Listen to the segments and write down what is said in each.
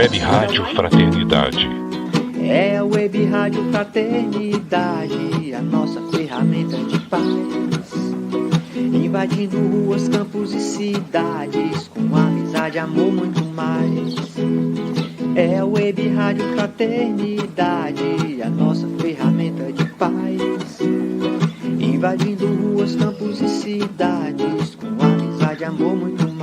Web Rádio Fraternidade. É a Web Rádio Fraternidade, a nossa ferramenta de paz. Invadindo ruas, campos e cidades, com amizade, amor, muito mais. É a Web Rádio Fraternidade, a nossa ferramenta de paz. Invadindo ruas, campos e cidades, com amizade, amor, muito mais.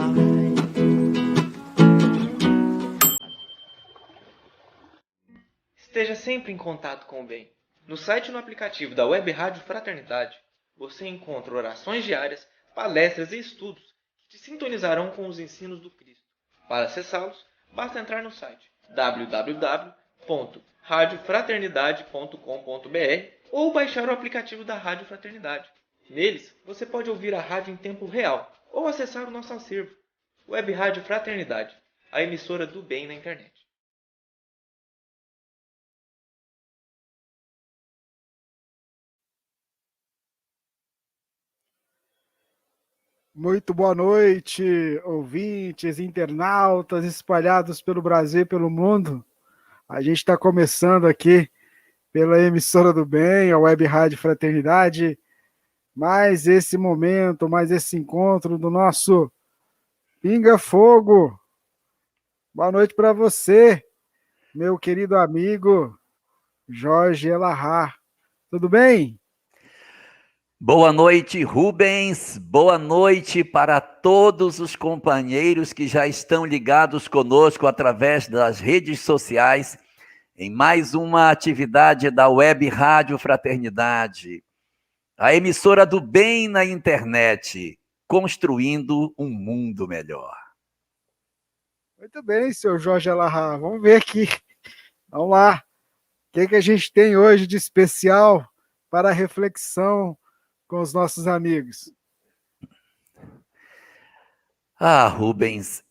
Esteja sempre em contato com o bem. No site e no aplicativo da Web Rádio Fraternidade, você encontra orações diárias, palestras e estudos que te sintonizarão com os ensinos do Cristo. Para acessá-los, basta entrar no site www.radiofraternidade.com.br ou baixar o aplicativo da Rádio Fraternidade. Neles, você pode ouvir a rádio em tempo real ou acessar o nosso acervo. Web Rádio Fraternidade, a emissora do bem na internet. Muito boa noite, ouvintes, internautas espalhados pelo Brasil e pelo mundo. A gente está começando aqui pela emissora do bem, a Web Rádio Fraternidade, mais esse momento, mais esse encontro do nosso Pinga Fogo. Boa noite para você, meu querido amigo Jorge Elahá. Tudo bem? Boa noite, Rubens. Boa noite para todos os companheiros que já estão ligados conosco através das redes sociais em mais uma atividade da Web Rádio Fraternidade, a emissora do bem na internet, construindo um mundo melhor. Muito bem, seu Jorge Elahá. Vamos ver aqui. Vamos lá. O que a gente tem hoje de especial para a reflexão com os nossos amigos? Rubens,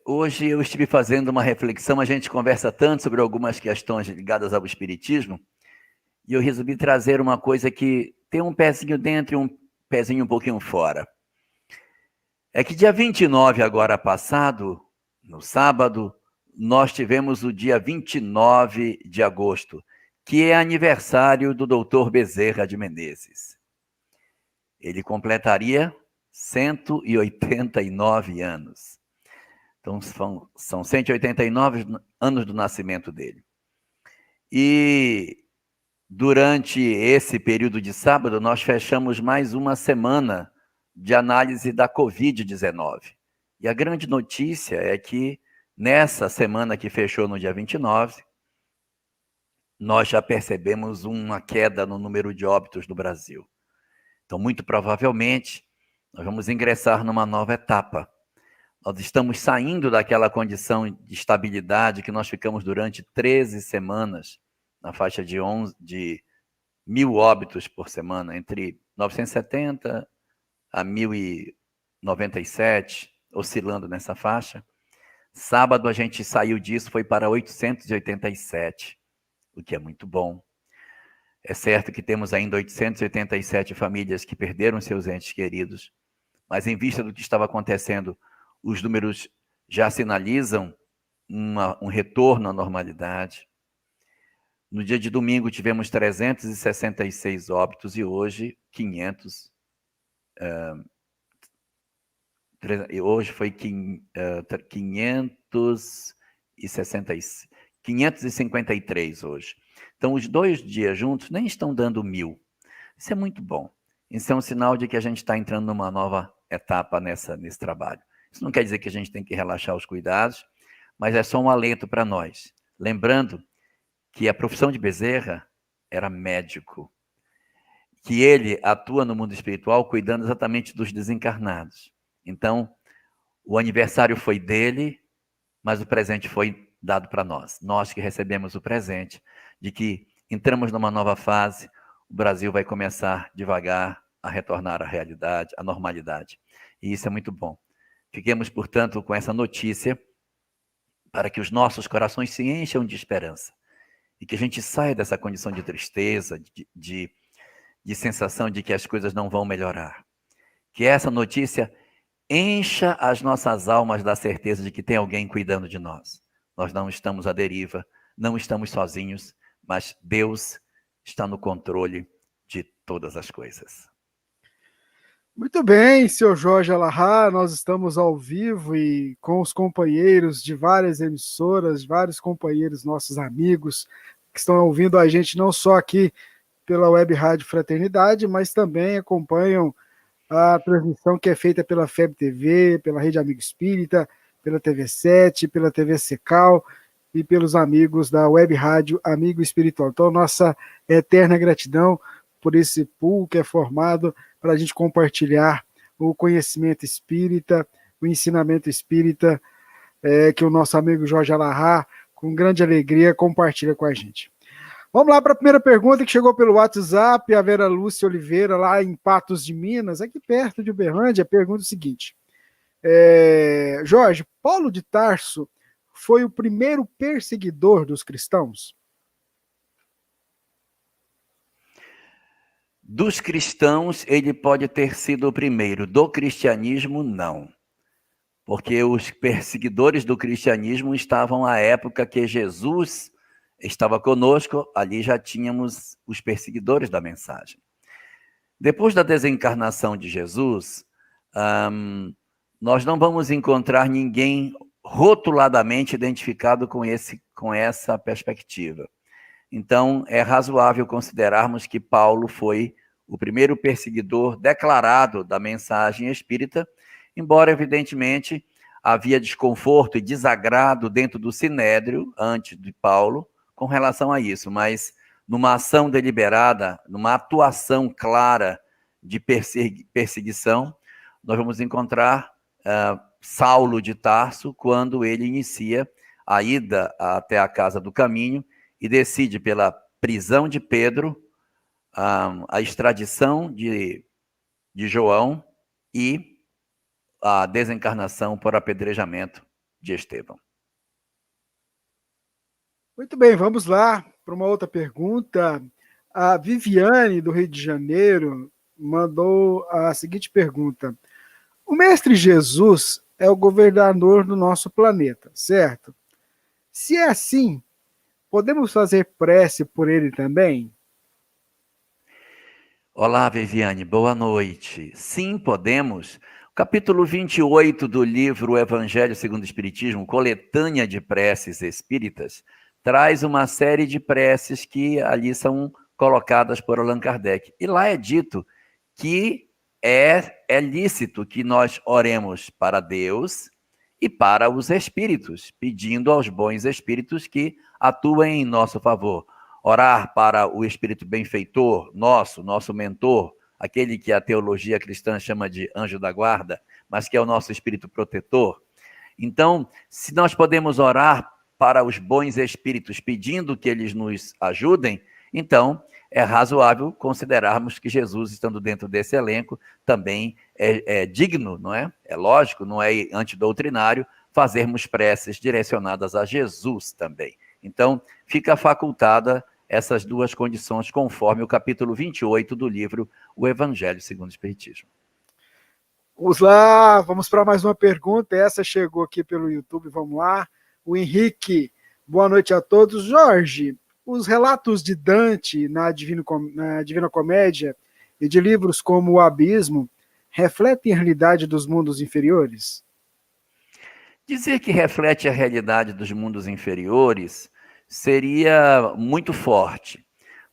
hoje eu estive fazendo uma reflexão, a gente conversa tanto sobre algumas questões ligadas ao espiritismo, e eu resolvi trazer uma coisa que tem um pezinho dentro e um pezinho um pouquinho fora. É que dia 29 agora passado, no sábado, nós tivemos o dia 29 de agosto, que é aniversário do Dr. Bezerra de Menezes. Ele completaria 189 anos. Então, são 189 anos do nascimento dele. E durante esse período de sábado, nós fechamos mais uma semana de análise da Covid-19. E a grande notícia é que, nessa semana que fechou no dia 29, nós já percebemos uma queda no número de óbitos no Brasil. Então, muito provavelmente, nós vamos ingressar numa nova etapa. Nós estamos saindo daquela condição de estabilidade que nós ficamos durante 13 semanas, na faixa de 1.000 óbitos por semana, entre 970 a 1.097, oscilando nessa faixa. Sábado a gente saiu disso, foi para 887, o que é muito bom. É certo que temos ainda 887 famílias que perderam seus entes queridos, mas em vista do que estava acontecendo, os números já sinalizam um retorno à normalidade. No dia de domingo tivemos 366 óbitos e hoje 500. Hoje foi 553 hoje. Então, os 2 dias juntos nem estão dando 1.000. Isso é muito bom. Isso é um sinal de que a gente está entrando numa nova etapa nesse trabalho. Isso não quer dizer que a gente tem que relaxar os cuidados, mas é só um alento para nós. Lembrando que a profissão de Bezerra era médico, que ele atua no mundo espiritual cuidando exatamente dos desencarnados. Então, o aniversário foi dele, mas o presente foi dado para nós. Nós que recebemos o presente de que entramos numa nova fase, o Brasil vai começar devagar a retornar à realidade, à normalidade. E isso é muito bom. Fiquemos, portanto, com essa notícia para que os nossos corações se encham de esperança e que a gente saia dessa condição de tristeza, de sensação de que as coisas não vão melhorar. Que essa notícia encha as nossas almas da certeza de que tem alguém cuidando de nós. nós não estamos à deriva, não estamos sozinhos, mas Deus está no controle de todas as coisas. Muito bem, senhor Jorge Alahá, nós estamos ao vivo e com os companheiros de várias emissoras, vários companheiros, nossos amigos, que estão ouvindo a gente não só aqui pela Web Rádio Fraternidade, mas também acompanham a transmissão que é feita pela FEB TV, pela Rede Amigo Espírita, pela TV7, pela TV Secal e pelos amigos da Web Rádio Amigo Espiritual. Então, nossa eterna gratidão por esse pool que é formado para a gente compartilhar o conhecimento espírita, o ensinamento espírita, que o nosso amigo Jorge Alahá, com grande alegria, compartilha com a gente. Vamos lá para a primeira pergunta que chegou pelo WhatsApp, a Vera Lúcia Oliveira, lá em Patos de Minas, aqui perto de Uberlândia, pergunta o seguinte: Jorge, Paulo de Tarso foi o primeiro perseguidor dos cristãos? Dos cristãos, ele pode ter sido o primeiro. Do cristianismo, não. Porque os perseguidores do cristianismo estavam à época que Jesus estava conosco, ali já tínhamos os perseguidores da mensagem. Depois da desencarnação de Jesus, nós não vamos encontrar ninguém rotuladamente identificado com essa perspectiva. Então, é razoável considerarmos que Paulo foi o primeiro perseguidor declarado da mensagem espírita, embora, evidentemente, havia desconforto e desagrado dentro do Sinédrio, antes de Paulo, com relação a isso, mas numa ação deliberada, numa atuação clara de perseguição, nós vamos encontrar Saulo de Tarso, quando ele inicia a ida até a Casa do Caminho, e decide pela prisão de Pedro, a extradição de João e a desencarnação por apedrejamento de Estevão. Muito bem, vamos lá para uma outra pergunta. A Viviane, do Rio de Janeiro, mandou a seguinte pergunta: o Mestre Jesus é o governador do nosso planeta, certo? Se é assim, podemos fazer prece por ele também? Olá, Viviane, boa noite. Sim, podemos. O capítulo 28 do livro Evangelho segundo o Espiritismo, Coletânea de Preces Espíritas, traz uma série de preces que ali são colocadas por Allan Kardec. E lá é dito que é lícito que nós oremos para Deus e para os espíritos, pedindo aos bons espíritos que atuem em nosso favor. Orar para o espírito benfeitor, nosso mentor, aquele que a teologia cristã chama de anjo da guarda, mas que é o nosso espírito protetor. Então, se nós podemos orar para os bons espíritos, pedindo que eles nos ajudem, então é razoável considerarmos que Jesus, estando dentro desse elenco, também é digno, não é? É lógico, não é antidoutrinário, fazermos preces direcionadas a Jesus também. Então, fica facultada essas duas condições, conforme o capítulo 28 do livro O Evangelho segundo o Espiritismo. Vamos lá, vamos para mais uma pergunta. Essa chegou aqui pelo YouTube, vamos lá. O Henrique, boa noite a todos. Jorge, os relatos de Dante na Divina Comédia e de livros como O Abismo refletem a realidade dos mundos inferiores? Dizer que reflete a realidade dos mundos inferiores seria muito forte,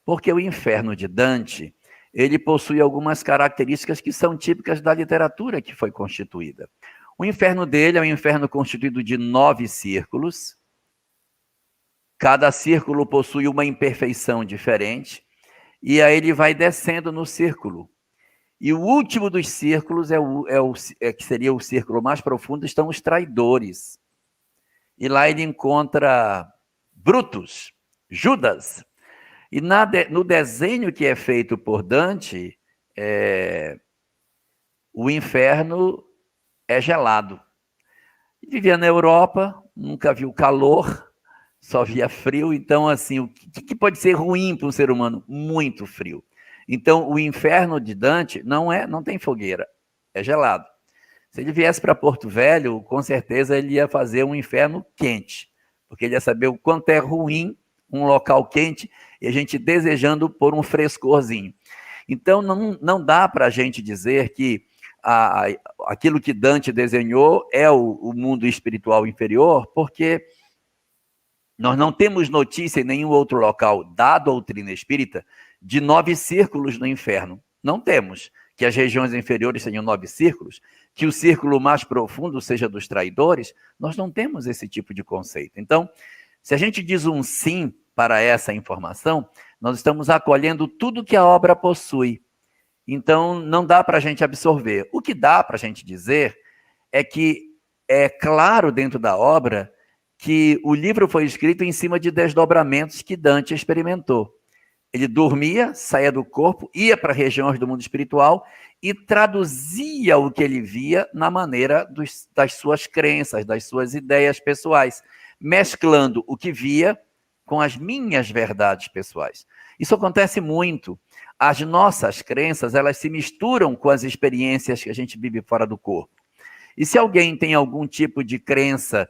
porque o inferno de Dante, ele possui algumas características que são típicas da literatura que foi constituída. O inferno dele é um inferno constituído de 9 círculos. Cada círculo possui uma imperfeição diferente, e aí ele vai descendo no círculo. E o último dos círculos que seria o círculo mais profundo, estão os traidores. E lá ele encontra Brutus, Judas. E no desenho que é feito por Dante, o inferno é gelado. Ele vivia na Europa, nunca viu calor, só via frio. Então, assim, o que pode ser ruim para um ser humano? Muito frio. Então, o inferno de Dante não tem fogueira, é gelado. Se ele viesse para Porto Velho, com certeza ele ia fazer um inferno quente, porque ele ia saber o quanto é ruim um local quente e a gente desejando por um frescorzinho. Então, não dá para a gente dizer que aquilo que Dante desenhou é o mundo espiritual inferior, porque nós não temos notícia em nenhum outro local da doutrina espírita de 9 círculos no inferno. Não temos. Que as regiões inferiores tenham 9 círculos, que o círculo mais profundo seja dos traidores, nós não temos esse tipo de conceito. Então, se a gente diz um sim para essa informação, nós estamos acolhendo tudo que a obra possui. Então, não dá para a gente absorver. O que dá para a gente dizer é que é claro dentro da obra que o livro foi escrito em cima de desdobramentos que Dante experimentou. Ele dormia, saía do corpo, ia para regiões do mundo espiritual e traduzia o que ele via na maneira das suas crenças, das suas ideias pessoais, mesclando o que via com as minhas verdades pessoais. Isso acontece muito. As nossas crenças, elas se misturam com as experiências que a gente vive fora do corpo. E se alguém tem algum tipo de crença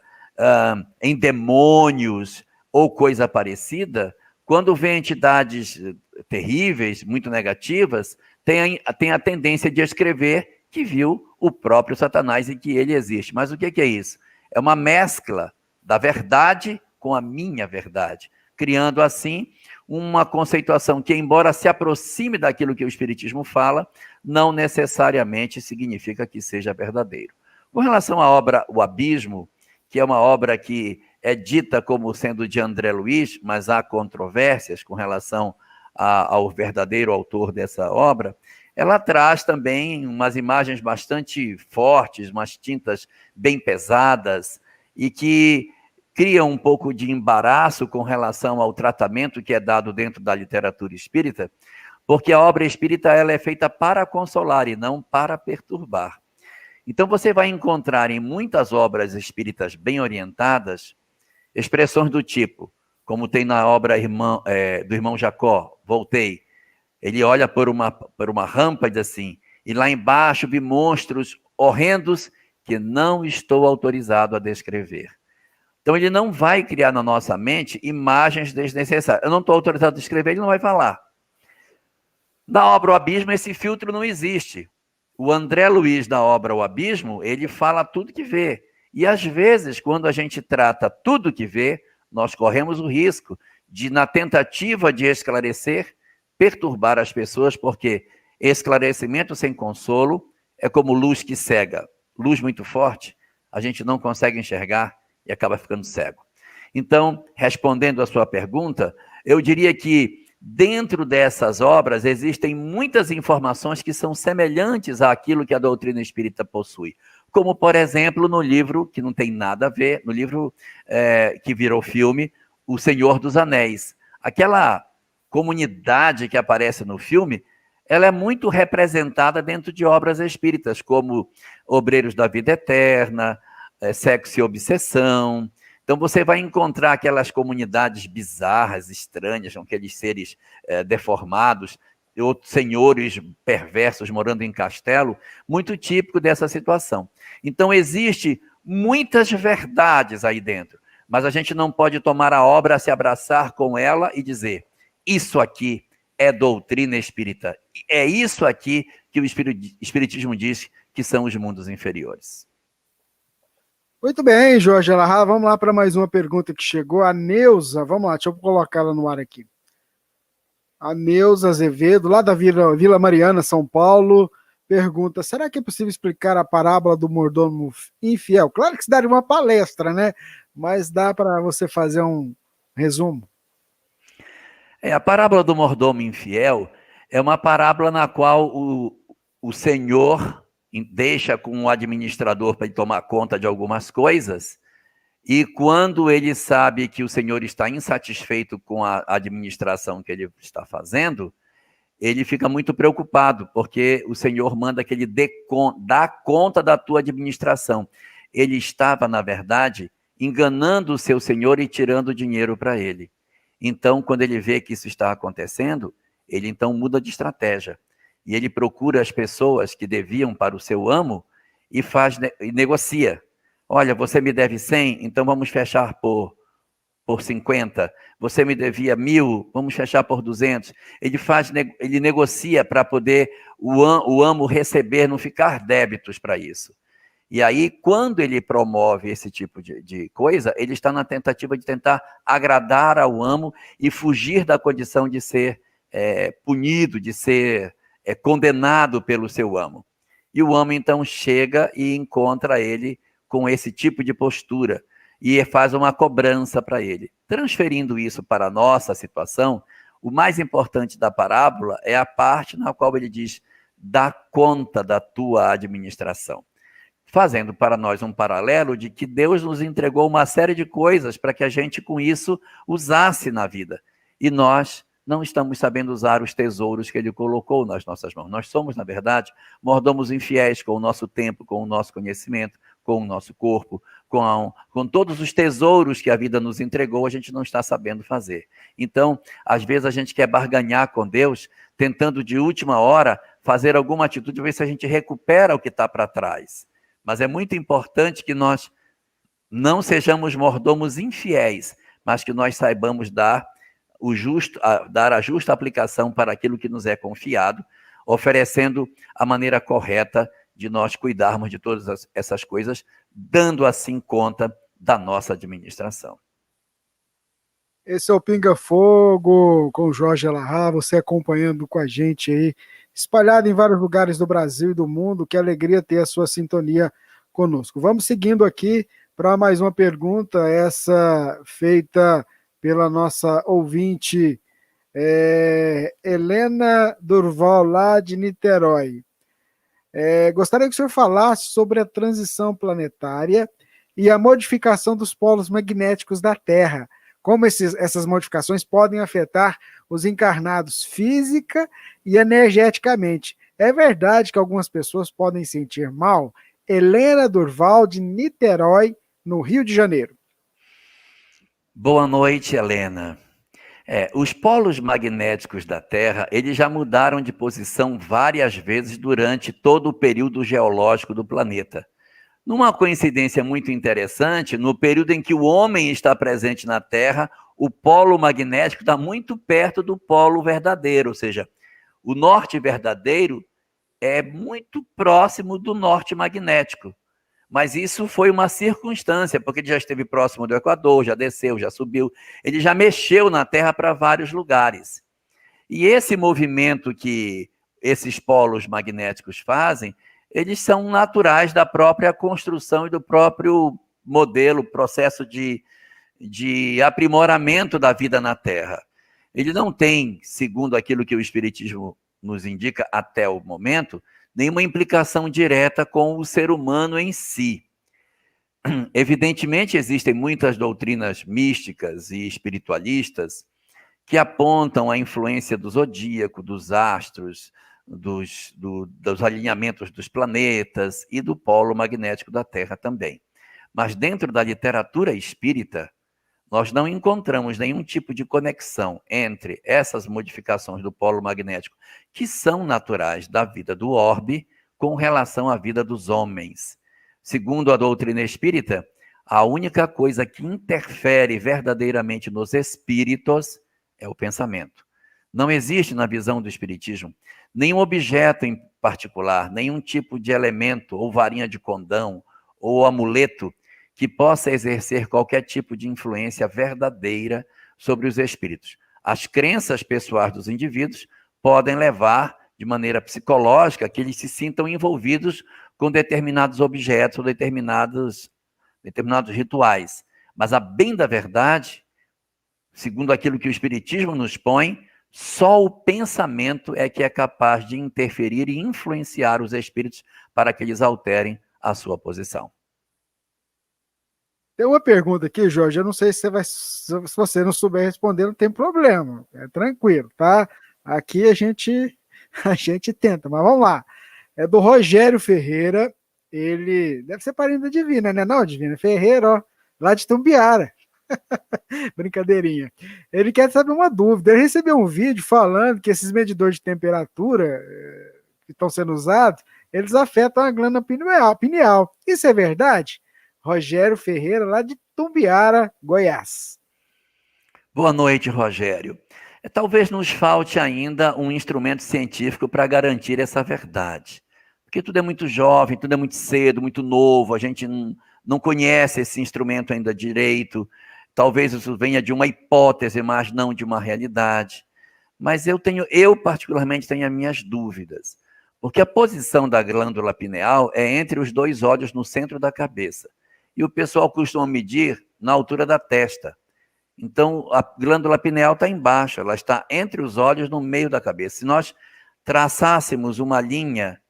em demônios ou coisa parecida, quando vê entidades terríveis, muito negativas, tem a tendência de escrever que viu o próprio Satanás e que ele existe. Mas o que é isso? É uma mescla da verdade com a minha verdade, criando assim uma conceituação que, embora se aproxime daquilo que o Espiritismo fala, não necessariamente significa que seja verdadeiro. Com relação à obra O Abismo, que é uma obra que é dita como sendo de André Luiz, mas há controvérsias com relação ao verdadeiro autor dessa obra, ela traz também umas imagens bastante fortes, umas tintas bem pesadas, e que criam um pouco de embaraço com relação ao tratamento que é dado dentro da literatura espírita, porque a obra espírita ela é feita para consolar e não para perturbar. Então você vai encontrar em muitas obras espíritas bem orientadas expressões do tipo, como tem na obra do irmão Jacó, Voltei. Ele olha por uma rampa e diz assim, e lá embaixo vi monstros horrendos que não estou autorizado a descrever. Então ele não vai criar na nossa mente imagens desnecessárias. Eu não estou autorizado a descrever, ele não vai falar. Na obra O Abismo, esse filtro não existe. O André Luiz, da obra O Abismo, ele fala tudo que vê. E, às vezes, quando a gente trata tudo que vê, nós corremos o risco de, na tentativa de esclarecer, perturbar as pessoas, porque esclarecimento sem consolo é como luz que cega. Luz muito forte, a gente não consegue enxergar e acaba ficando cego. Então, respondendo à sua pergunta, eu diria que dentro dessas obras existem muitas informações que são semelhantes àquilo que a doutrina espírita possui. Como, por exemplo, no livro, que não tem nada a ver, no livro que virou filme, O Senhor dos Anéis. Aquela comunidade que aparece no filme, ela é muito representada dentro de obras espíritas, como Obreiros da Vida Eterna, Sexo e Obsessão. Então você vai encontrar aquelas comunidades bizarras, estranhas, com aqueles seres deformados, outros senhores perversos morando em castelo, muito típico dessa situação. Então existe muitas verdades aí dentro, mas a gente não pode tomar a obra, se abraçar com ela e dizer, isso aqui é doutrina espírita. É isso aqui que o Espiritismo diz que são os mundos inferiores. Muito bem, Jorge Alahá, vamos lá para mais uma pergunta que chegou. A Neuza, vamos lá, deixa eu colocar ela no ar aqui. A Neuza Azevedo, lá da Vila Mariana, São Paulo, pergunta, será que é possível explicar a parábola do mordomo infiel? Claro que se daria uma palestra, né? Mas dá para você fazer um resumo. A parábola do mordomo infiel é uma parábola na qual o Senhor deixa com o administrador para ele tomar conta de algumas coisas, e quando ele sabe que o Senhor está insatisfeito com a administração que ele está fazendo, ele fica muito preocupado, porque o Senhor manda que ele dá conta da tua administração. Ele estava, na verdade, enganando o seu Senhor e tirando dinheiro para ele. Então, quando ele vê que isso está acontecendo, ele então muda de estratégia. E ele procura as pessoas que deviam para o seu amo e negocia. Olha, você me deve 100, então vamos fechar por por 50, você me devia 1.000, vamos fechar por 200. Ele negocia para poder o amo receber, não ficar débitos para isso. E aí, quando ele promove esse tipo de coisa, ele está na tentativa de tentar agradar ao amo e fugir da condição de ser punido, de ser condenado pelo seu amo. E o amo, então, chega e encontra ele com esse tipo de postura e faz uma cobrança para ele. Transferindo isso para a nossa situação, o mais importante da parábola é a parte na qual ele diz: dá conta da tua administração. Fazendo para nós um paralelo de que Deus nos entregou uma série de coisas para que a gente, com isso, usasse na vida. E nós não estamos sabendo usar os tesouros que Ele colocou nas nossas mãos. Nós somos, na verdade, mordomos infiéis com o nosso tempo, com o nosso conhecimento, com o nosso corpo, com todos os tesouros que a vida nos entregou, a gente não está sabendo fazer. Então, às vezes a gente quer barganhar com Deus, tentando de última hora fazer alguma atitude, ver se a gente recupera o que está para trás. Mas é muito importante que nós não sejamos mordomos infiéis, mas que nós saibamos dar a justa aplicação para aquilo que nos é confiado, oferecendo a maneira correta de nós cuidarmos de todas essas coisas, dando assim conta da nossa administração. Esse é o Pinga Fogo, com o Jorge Elahá, você acompanhando com a gente aí, espalhado em vários lugares do Brasil e do mundo. Que alegria ter a sua sintonia conosco. Vamos seguindo aqui para mais uma pergunta, essa feita pela nossa ouvinte Helena Durval, lá de Niterói. Gostaria que o senhor falasse sobre a transição planetária e a modificação dos polos magnéticos da Terra. Como essas modificações podem afetar os encarnados física e energeticamente. É verdade que algumas pessoas podem sentir mal? Helena Durval, de Niterói, no Rio de Janeiro. Boa noite, Helena. Os polos magnéticos da Terra, eles já mudaram de posição várias vezes durante todo o período geológico do planeta. Numa coincidência muito interessante, no período em que o homem está presente na Terra, o polo magnético está muito perto do polo verdadeiro, ou seja, o norte verdadeiro é muito próximo do norte magnético. Mas isso foi uma circunstância, porque ele já esteve próximo do Equador, já desceu, já subiu, ele já mexeu na Terra para vários lugares. E esse movimento que esses polos magnéticos fazem, eles são naturais da própria construção e do próprio modelo, processo de aprimoramento da vida na Terra. Ele não tem, segundo aquilo que o Espiritismo nos indica até o momento, nenhuma implicação direta com o ser humano em si. Evidentemente, existem muitas doutrinas místicas e espiritualistas que apontam a influência do zodíaco, dos astros, dos alinhamentos dos planetas e do polo magnético da Terra também. Mas dentro da literatura espírita, nós não encontramos nenhum tipo de conexão entre essas modificações do polo magnético, que são naturais da vida do orbe, com relação à vida dos homens. Segundo a doutrina espírita, a única coisa que interfere verdadeiramente nos espíritos é o pensamento. Não existe na visão do espiritismo nenhum objeto em particular, nenhum tipo de elemento, ou varinha de condão, ou amuleto, que possa exercer qualquer tipo de influência verdadeira sobre os espíritos. As crenças pessoais dos indivíduos podem levar, de maneira psicológica, que eles se sintam envolvidos com determinados objetos ou determinados rituais. Mas, a bem da verdade, segundo aquilo que o Espiritismo nos põe, só o pensamento é que é capaz de interferir e influenciar os espíritos para que eles alterem a sua posição. Tem uma pergunta aqui, Jorge, eu não sei se você não souber responder, não tem problema, é tranquilo, tá? Aqui a gente tenta, mas vamos lá. É do Rogério Ferreira, ele deve ser parente da Divina, né? Não, Divina Ferreira, ó, lá de Tumbiara. Brincadeirinha. Ele quer saber uma dúvida. Ele recebeu um vídeo falando que esses medidores de temperatura que estão sendo usados, eles afetam a glândula pineal. Isso é verdade? Rogério Ferreira, lá de Tumbiara, Goiás. Boa noite, Rogério. Talvez nos falte ainda um instrumento científico para garantir essa verdade. Porque tudo é muito jovem, tudo é muito cedo, muito novo, a gente não conhece esse instrumento ainda direito. Talvez isso venha de uma hipótese, mas não de uma realidade. Mas eu particularmente tenho as minhas dúvidas. Porque a posição da glândula pineal é entre os dois olhos no centro da cabeça. E o pessoal costuma medir na altura da testa. Então, a glândula pineal está embaixo, ela está entre os olhos, no meio da cabeça. Se nós traçássemos uma linha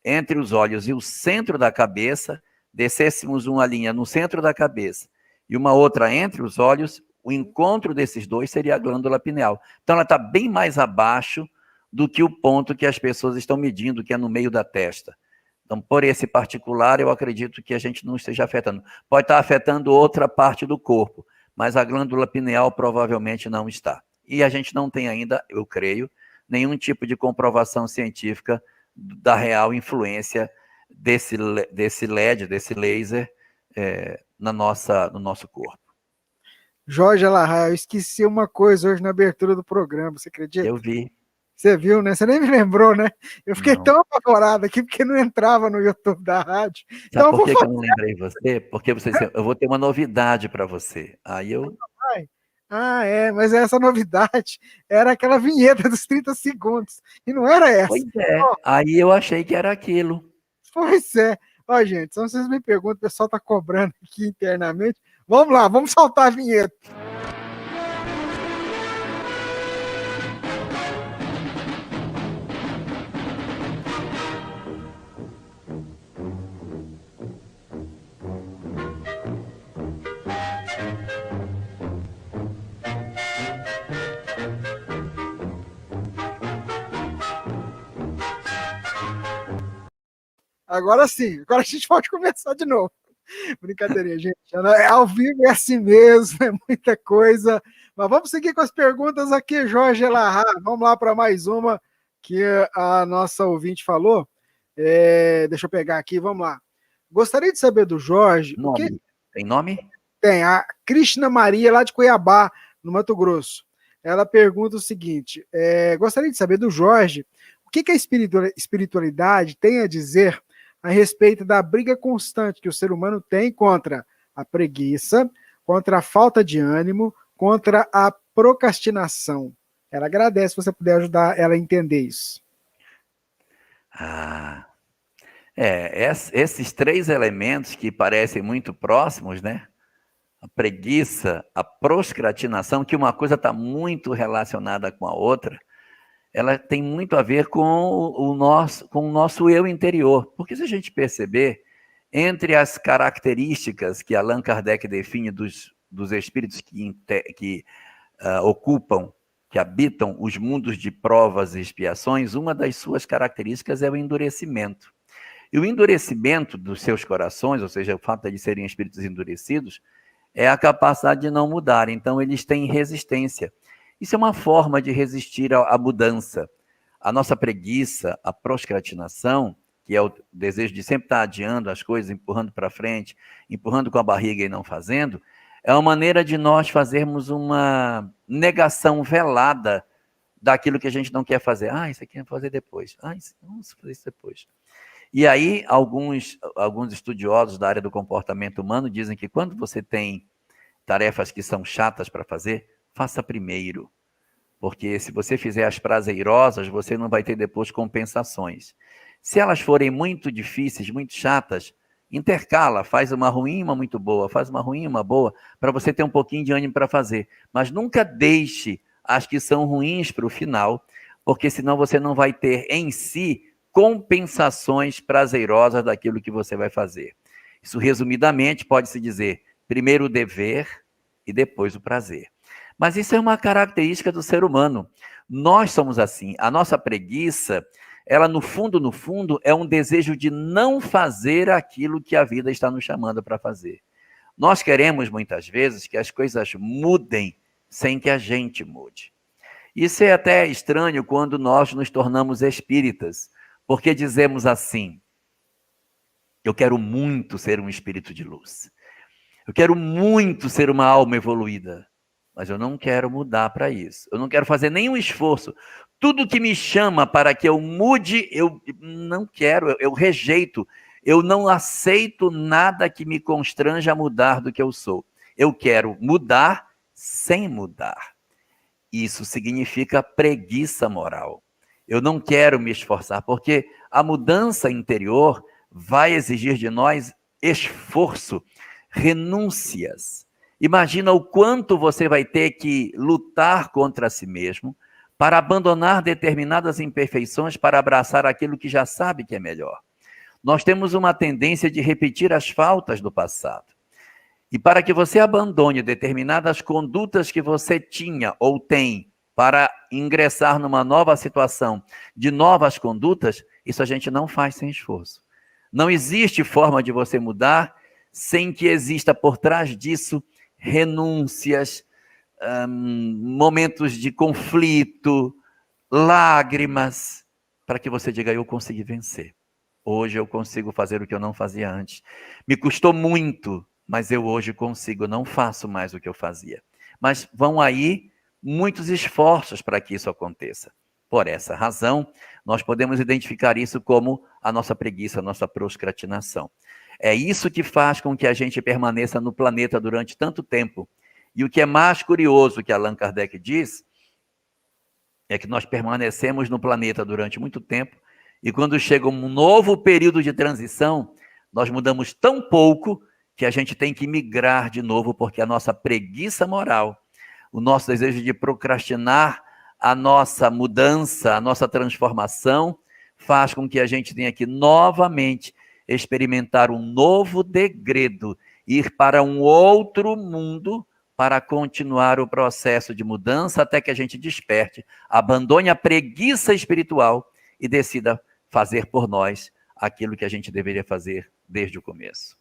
entre os olhos e o centro da cabeça, descêssemos uma linha no centro da cabeça e uma outra entre os olhos, o encontro desses dois seria a glândula pineal. Então, ela está bem mais abaixo do que o ponto que as pessoas estão medindo, que é no meio da testa. Então, por esse particular, eu acredito que a gente não esteja afetando. Pode estar afetando outra parte do corpo, mas a glândula pineal provavelmente não está. E a gente não tem ainda, eu creio, nenhum tipo de comprovação científica da real influência desse LED, desse laser, no nosso corpo. Jorge Alahá, eu esqueci uma coisa hoje na abertura do programa, você acredita? Eu vi. Você viu, né? Você nem me lembrou, né? Eu fiquei Não. tão apavorado aqui porque não entrava no YouTube da rádio. Sabe Então, por que eu não lembrei você? Porque eu vou ter uma novidade para você. Aí eu... mas essa novidade era aquela vinheta dos 30 segundos. E não era essa. Pois é, aí eu achei que era aquilo. Pois é. Ó, gente, se vocês me perguntam, o pessoal tá cobrando aqui internamente. Vamos lá, vamos soltar a vinheta. Agora sim, agora a gente pode começar de novo. Brincadeirinha, gente. Ao vivo é assim mesmo, é muita coisa. Mas vamos seguir com as perguntas aqui, Jorge Alahá. Vamos lá para mais uma que a nossa ouvinte falou. Deixa eu pegar aqui, vamos lá. Gostaria de saber do Jorge... Nome. Tem nome? Tem, a Krishna Maria, lá de Cuiabá, no Mato Grosso. Ela pergunta o seguinte, gostaria de saber do Jorge o que a espiritualidade tem a dizer a respeito da briga constante que o ser humano tem contra a preguiça, contra a falta de ânimo, contra a procrastinação. Ela agradece se você puder ajudar ela a entender isso. Esses três elementos que parecem muito próximos, né? A preguiça, a procrastinação, que uma coisa está muito relacionada com a outra, ela tem muito a ver com o nosso eu interior. Porque se a gente perceber, entre as características que Allan Kardec define dos espíritos que ocupam, que habitam os mundos de provas e expiações, uma das suas características é o endurecimento. E o endurecimento dos seus corações, ou seja, o fato de serem espíritos endurecidos, é a capacidade de não mudar. Então, eles têm resistência. Isso é uma forma de resistir à mudança. A nossa preguiça, a procrastinação, que é o desejo de sempre estar adiando as coisas, empurrando para frente, empurrando com a barriga e não fazendo, é uma maneira de nós fazermos uma negação velada daquilo que a gente não quer fazer. Isso aqui eu vou fazer depois. Vamos fazer isso depois. E aí, alguns estudiosos da área do comportamento humano dizem que quando você tem tarefas que são chatas para fazer, faça primeiro. Porque se você fizer as prazerosas, você não vai ter depois compensações. Se elas forem muito difíceis, muito chatas, intercala, faz uma ruim, uma muito boa, faz uma ruim, uma boa, para você ter um pouquinho de ânimo para fazer. Mas nunca deixe as que são ruins para o final, porque senão você não vai ter em si compensações prazerosas daquilo que você vai fazer. Isso, resumidamente, pode-se dizer, primeiro o dever e depois o prazer. Mas isso é uma característica do ser humano. Nós somos assim. A nossa preguiça, ela no fundo, é um desejo de não fazer aquilo que a vida está nos chamando para fazer. Nós queremos, muitas vezes, que as coisas mudem sem que a gente mude. Isso é até estranho quando nós nos tornamos espíritas, porque dizemos assim, eu quero muito ser um espírito de luz. Eu quero muito ser uma alma evoluída. mas eu não quero mudar para isso. Eu não quero fazer nenhum esforço. Tudo que me chama para que eu mude, eu não quero, eu rejeito. Eu não aceito nada que me constranja a mudar do que eu sou. Eu quero mudar sem mudar. Isso significa preguiça moral. Eu não quero me esforçar, porque a mudança interior vai exigir de nós esforço, renúncias. Imagina o quanto você vai ter que lutar contra si mesmo para abandonar determinadas imperfeições para abraçar aquilo que já sabe que é melhor. Nós temos uma tendência de repetir as faltas do passado. E para que você abandone determinadas condutas que você tinha ou tem para ingressar numa nova situação de novas condutas, isso a gente não faz sem esforço. Não existe forma de você mudar sem que exista por trás disso renúncias, momentos de conflito, lágrimas, para que você diga, eu consegui vencer. Hoje eu consigo fazer o que eu não fazia antes. Me custou muito, mas eu hoje consigo, não faço mais o que eu fazia. Mas vão aí muitos esforços para que isso aconteça. Por essa razão, nós podemos identificar isso como a nossa preguiça, a nossa procrastinação. É isso que faz com que a gente permaneça no planeta durante tanto tempo. E o que é mais curioso que Allan Kardec diz, é que nós permanecemos no planeta durante muito tempo, e quando chega um novo período de transição, nós mudamos tão pouco que a gente tem que migrar de novo, porque a nossa preguiça moral, o nosso desejo de procrastinar a nossa mudança, a nossa transformação, faz com que a gente tenha que novamente experimentar um novo degredo, ir para um outro mundo para continuar o processo de mudança até que a gente desperte, abandone a preguiça espiritual e decida fazer por nós aquilo que a gente deveria fazer desde o começo.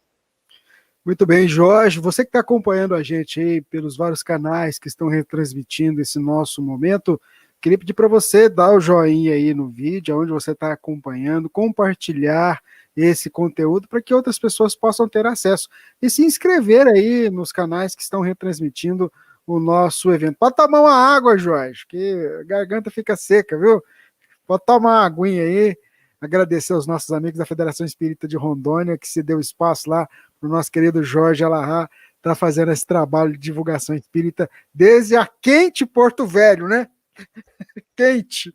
Muito bem, Jorge, você que está acompanhando a gente aí pelos vários canais que estão retransmitindo esse nosso momento, queria pedir para você dar o joinha aí no vídeo, onde você está acompanhando, compartilhar esse conteúdo para que outras pessoas possam ter acesso e se inscrever aí nos canais que estão retransmitindo o nosso evento. Pode tomar uma água, Jorge, que a garganta fica seca, viu? Pode tomar uma aguinha aí, agradecer aos nossos amigos da Federação Espírita de Rondônia, que se deu espaço lá para o nosso querido Jorge Alahá, está fazendo esse trabalho de divulgação espírita desde a quente Porto Velho, né? Quente.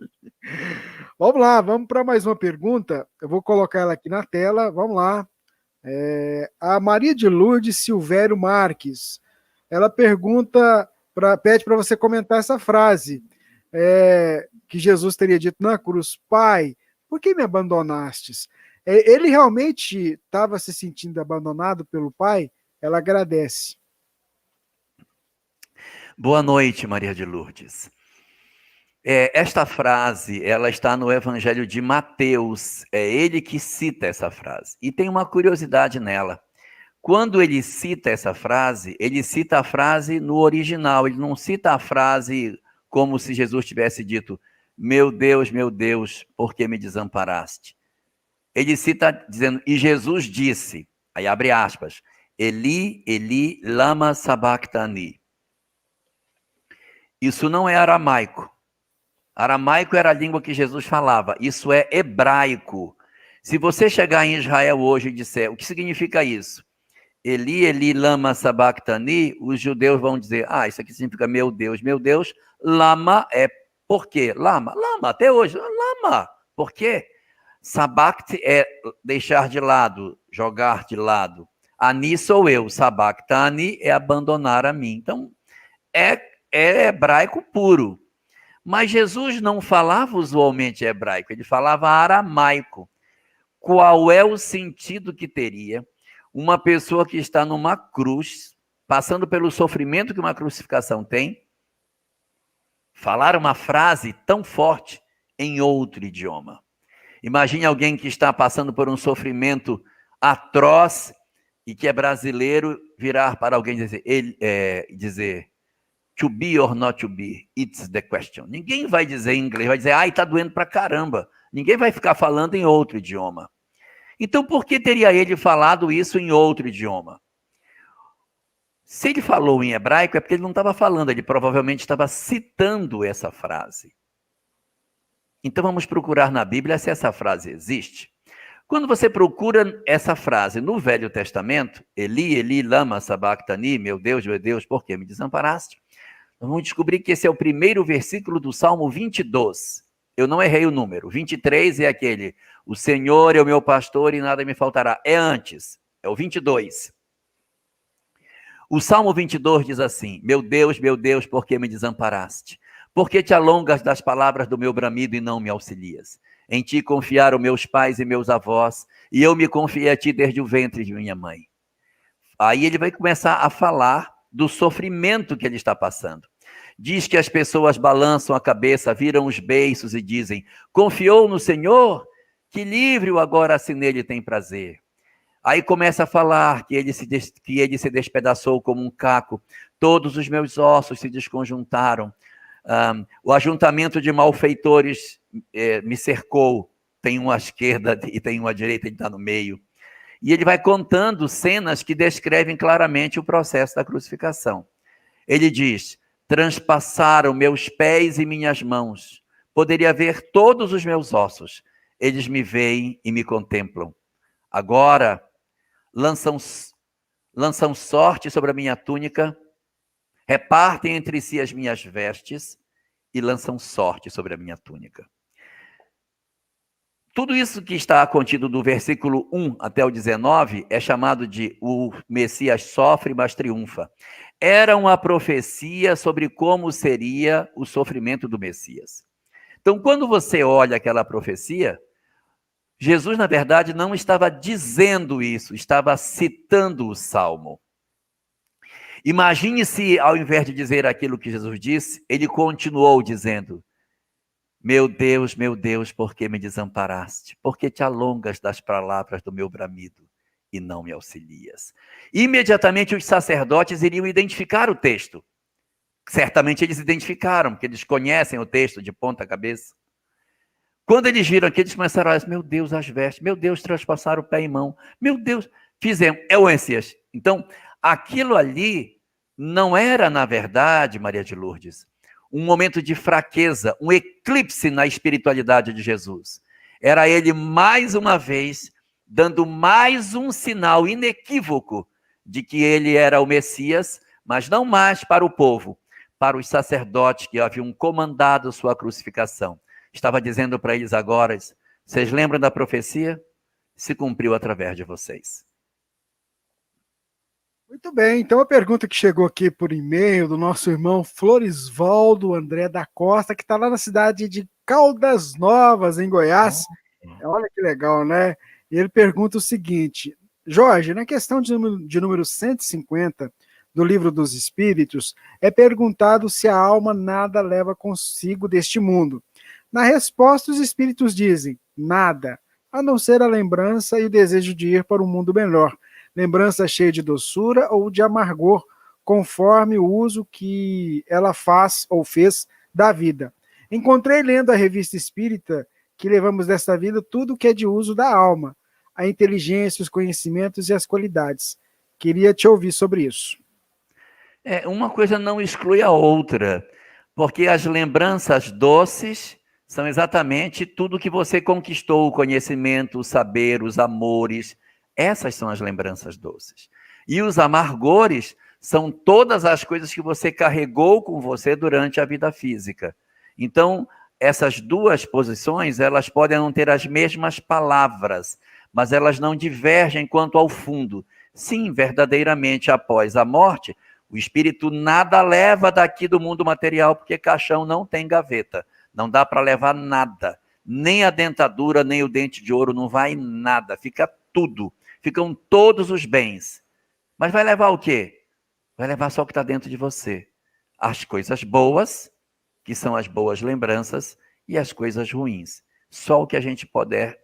Vamos lá, vamos para mais uma pergunta. Eu vou colocar ela aqui na tela. Vamos lá. A Maria de Lourdes Silvério Marques. Ela pergunta, pede para você comentar essa frase que Jesus teria dito na cruz: Pai, por que me abandonastes? Ele realmente estava se sentindo abandonado pelo Pai? Ela agradece. Boa noite, Maria de Lourdes. Esta frase, ela está no Evangelho de Mateus, é ele que cita essa frase. E tem uma curiosidade nela. Quando ele cita essa frase, ele cita a frase no original, ele não cita a frase como se Jesus tivesse dito, meu Deus, por que me desamparaste? Ele cita dizendo, e Jesus disse, aí abre aspas, Eli, Eli, lama sabachthani. Isso não é aramaico. Aramaico era a língua que Jesus falava. Isso é hebraico. Se você chegar em Israel hoje e disser, o que significa isso? Eli, Eli, lama sabachthani, os judeus vão dizer, isso aqui significa meu Deus. Lama é por quê? Lama, até hoje, lama. Por quê? Sabacht é deixar de lado, jogar de lado. Ani sou eu, sabachthani é abandonar a mim. Então, é hebraico puro. Mas Jesus não falava usualmente hebraico, ele falava aramaico. Qual é o sentido que teria uma pessoa que está numa cruz, passando pelo sofrimento que uma crucificação tem, falar uma frase tão forte em outro idioma? Imagine alguém que está passando por um sofrimento atroz e que é brasileiro virar para alguém e dizer to be or not to be, it's the question. Ninguém vai dizer em inglês, vai dizer, tá doendo pra caramba. Ninguém vai ficar falando em outro idioma. Então, por que teria ele falado isso em outro idioma? Se ele falou em hebraico, é porque ele não estava falando, ele provavelmente estava citando essa frase. Então vamos procurar na Bíblia se essa frase existe. Quando você procura essa frase no Velho Testamento, Eli, Eli, lama sabachthani, meu Deus, por que me desamparaste? Vamos descobrir que esse é o primeiro versículo do Salmo 22. Eu não errei o número. 23 é aquele, o Senhor é o meu pastor e nada me faltará. É antes, é o 22. O Salmo 22 diz assim, meu Deus, por que me desamparaste? Por que te alongas das palavras do meu bramido e não me auxilias? Em ti confiaram meus pais e meus avós, e eu me confiei a ti desde o ventre de minha mãe. Aí ele vai começar a falar do sofrimento que ele está passando. Diz que as pessoas balançam a cabeça, viram os beiços e dizem, confiou no Senhor? Que livre-o agora, se nele tem prazer. Aí começa a falar que ele se despedaçou como um caco, todos os meus ossos se desconjuntaram, o ajuntamento de malfeitores me cercou, tem um à esquerda e tem um à direita, ele está no meio. E ele vai contando cenas que descrevem claramente o processo da crucificação. Ele diz, transpassaram meus pés e minhas mãos, poderia ver todos os meus ossos, eles me veem e me contemplam. Agora, lançam sorte sobre a minha túnica, repartem entre si as minhas vestes e lançam sorte sobre a minha túnica. Tudo isso que está contido do versículo 1 até o 19 é chamado de o Messias sofre, mas triunfa. Era uma profecia sobre como seria o sofrimento do Messias. Então, quando você olha aquela profecia, Jesus, na verdade, não estava dizendo isso, estava citando o Salmo. Imagine se, ao invés de dizer aquilo que Jesus disse, ele continuou dizendo, meu Deus, por que me desamparaste? Por que te alongas das palavras do meu bramido e não me auxilias? Imediatamente os sacerdotes iriam identificar o texto. Certamente eles identificaram, porque eles conhecem o texto de ponta cabeça. Quando eles viram aqui, eles começaram a dizer, meu Deus, as vestes, meu Deus, transpassaram o pé e mão, meu Deus, fizemos, é o Messias. Então, aquilo ali não era, na verdade, Maria de Lourdes, um momento de fraqueza, um eclipse na espiritualidade de Jesus. Era ele, mais uma vez, dando mais um sinal inequívoco de que ele era o Messias, mas não mais para o povo, para os sacerdotes que haviam comandado sua crucificação. Estava dizendo para eles agora, vocês lembram da profecia? Se cumpriu através de vocês. Muito bem, então a pergunta que chegou aqui por e-mail do nosso irmão Florisvaldo André da Costa, que está lá na cidade de Caldas Novas, em Goiás. Olha que legal, né? E ele pergunta o seguinte, Jorge, na questão de número 150 do Livro dos Espíritos, é perguntado se a alma nada leva consigo deste mundo. Na resposta, os espíritos dizem, nada, a não ser a lembrança e o desejo de ir para um mundo melhor. Lembrança cheia de doçura ou de amargor, conforme o uso que ela faz ou fez da vida. Encontrei lendo a revista espírita que levamos desta vida tudo que é de uso da alma, a inteligência, os conhecimentos e as qualidades. Queria te ouvir sobre isso. Uma coisa não exclui a outra, porque as lembranças doces são exatamente tudo que você conquistou, o conhecimento, o saber, os amores. Essas são as lembranças doces. E os amargores são todas as coisas que você carregou com você durante a vida física. Então, essas duas posições, elas podem não ter as mesmas palavras, mas elas não divergem quanto ao fundo. Sim, verdadeiramente, após a morte, o espírito nada leva daqui do mundo material, porque caixão não tem gaveta. Não dá para levar nada. Nem a dentadura, nem o dente de ouro, não vai nada. Fica tudo. Ficam todos os bens. Mas vai levar o quê? Vai levar só o que está dentro de você. As coisas boas, que são as boas lembranças, e as coisas ruins. Só o que a gente puder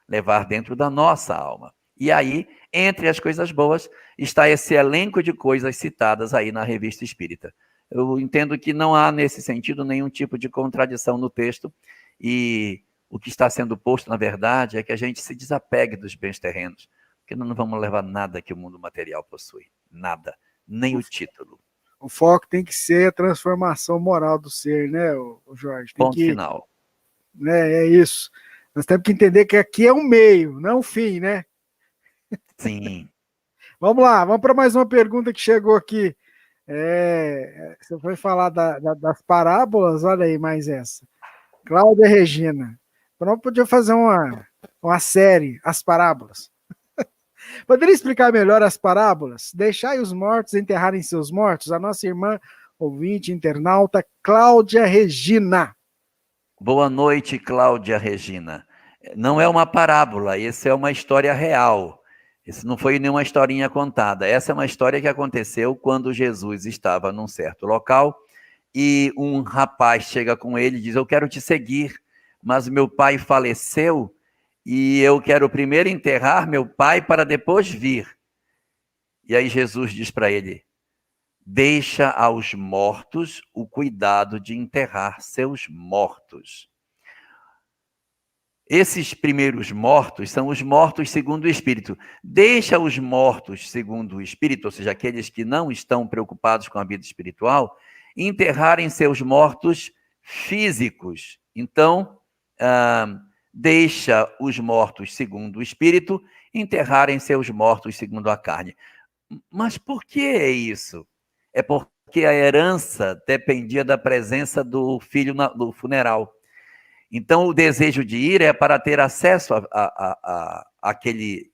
levar dentro da nossa alma. E aí, entre as coisas boas, está esse elenco de coisas citadas aí na Revista Espírita. Eu entendo que não há, nesse sentido, nenhum tipo de contradição no texto, e o que está sendo posto, na verdade, é que a gente se desapegue dos bens terrenos, porque não vamos levar nada que o mundo material possui. Nada. nem o título. O foco tem que ser a transformação moral do ser, né, o Jorge? Tem Ponto final. Né, é isso. Nós temos que entender que aqui é um meio, não um fim, né? Sim. Vamos lá, vamos para mais uma pergunta que chegou aqui. Você foi falar das parábolas, olha aí mais essa. Cláudia Regina. Pronto, podia fazer uma série, As Parábolas. Poderia explicar melhor as parábolas? Deixai os mortos enterrarem seus mortos? A nossa irmã ouvinte, internauta, Cláudia Regina. Boa noite, Cláudia Regina. Não é uma parábola, essa é uma história real. Isso não foi nenhuma historinha contada. Essa é uma história que aconteceu quando Jesus estava num certo local e um rapaz chega com ele e diz: eu quero te seguir, mas meu pai faleceu e eu quero primeiro enterrar meu pai para depois vir. E aí Jesus diz para ele: deixa aos mortos o cuidado de enterrar seus mortos. Esses primeiros mortos são os mortos segundo o Espírito. Deixa os mortos segundo o Espírito, ou seja, aqueles que não estão preocupados com a vida espiritual, enterrarem seus mortos físicos. Então, deixa os mortos segundo o Espírito enterrarem seus mortos segundo a carne. Mas por que é isso? É porque a herança dependia da presença do filho no funeral. Então, o desejo de ir é para ter acesso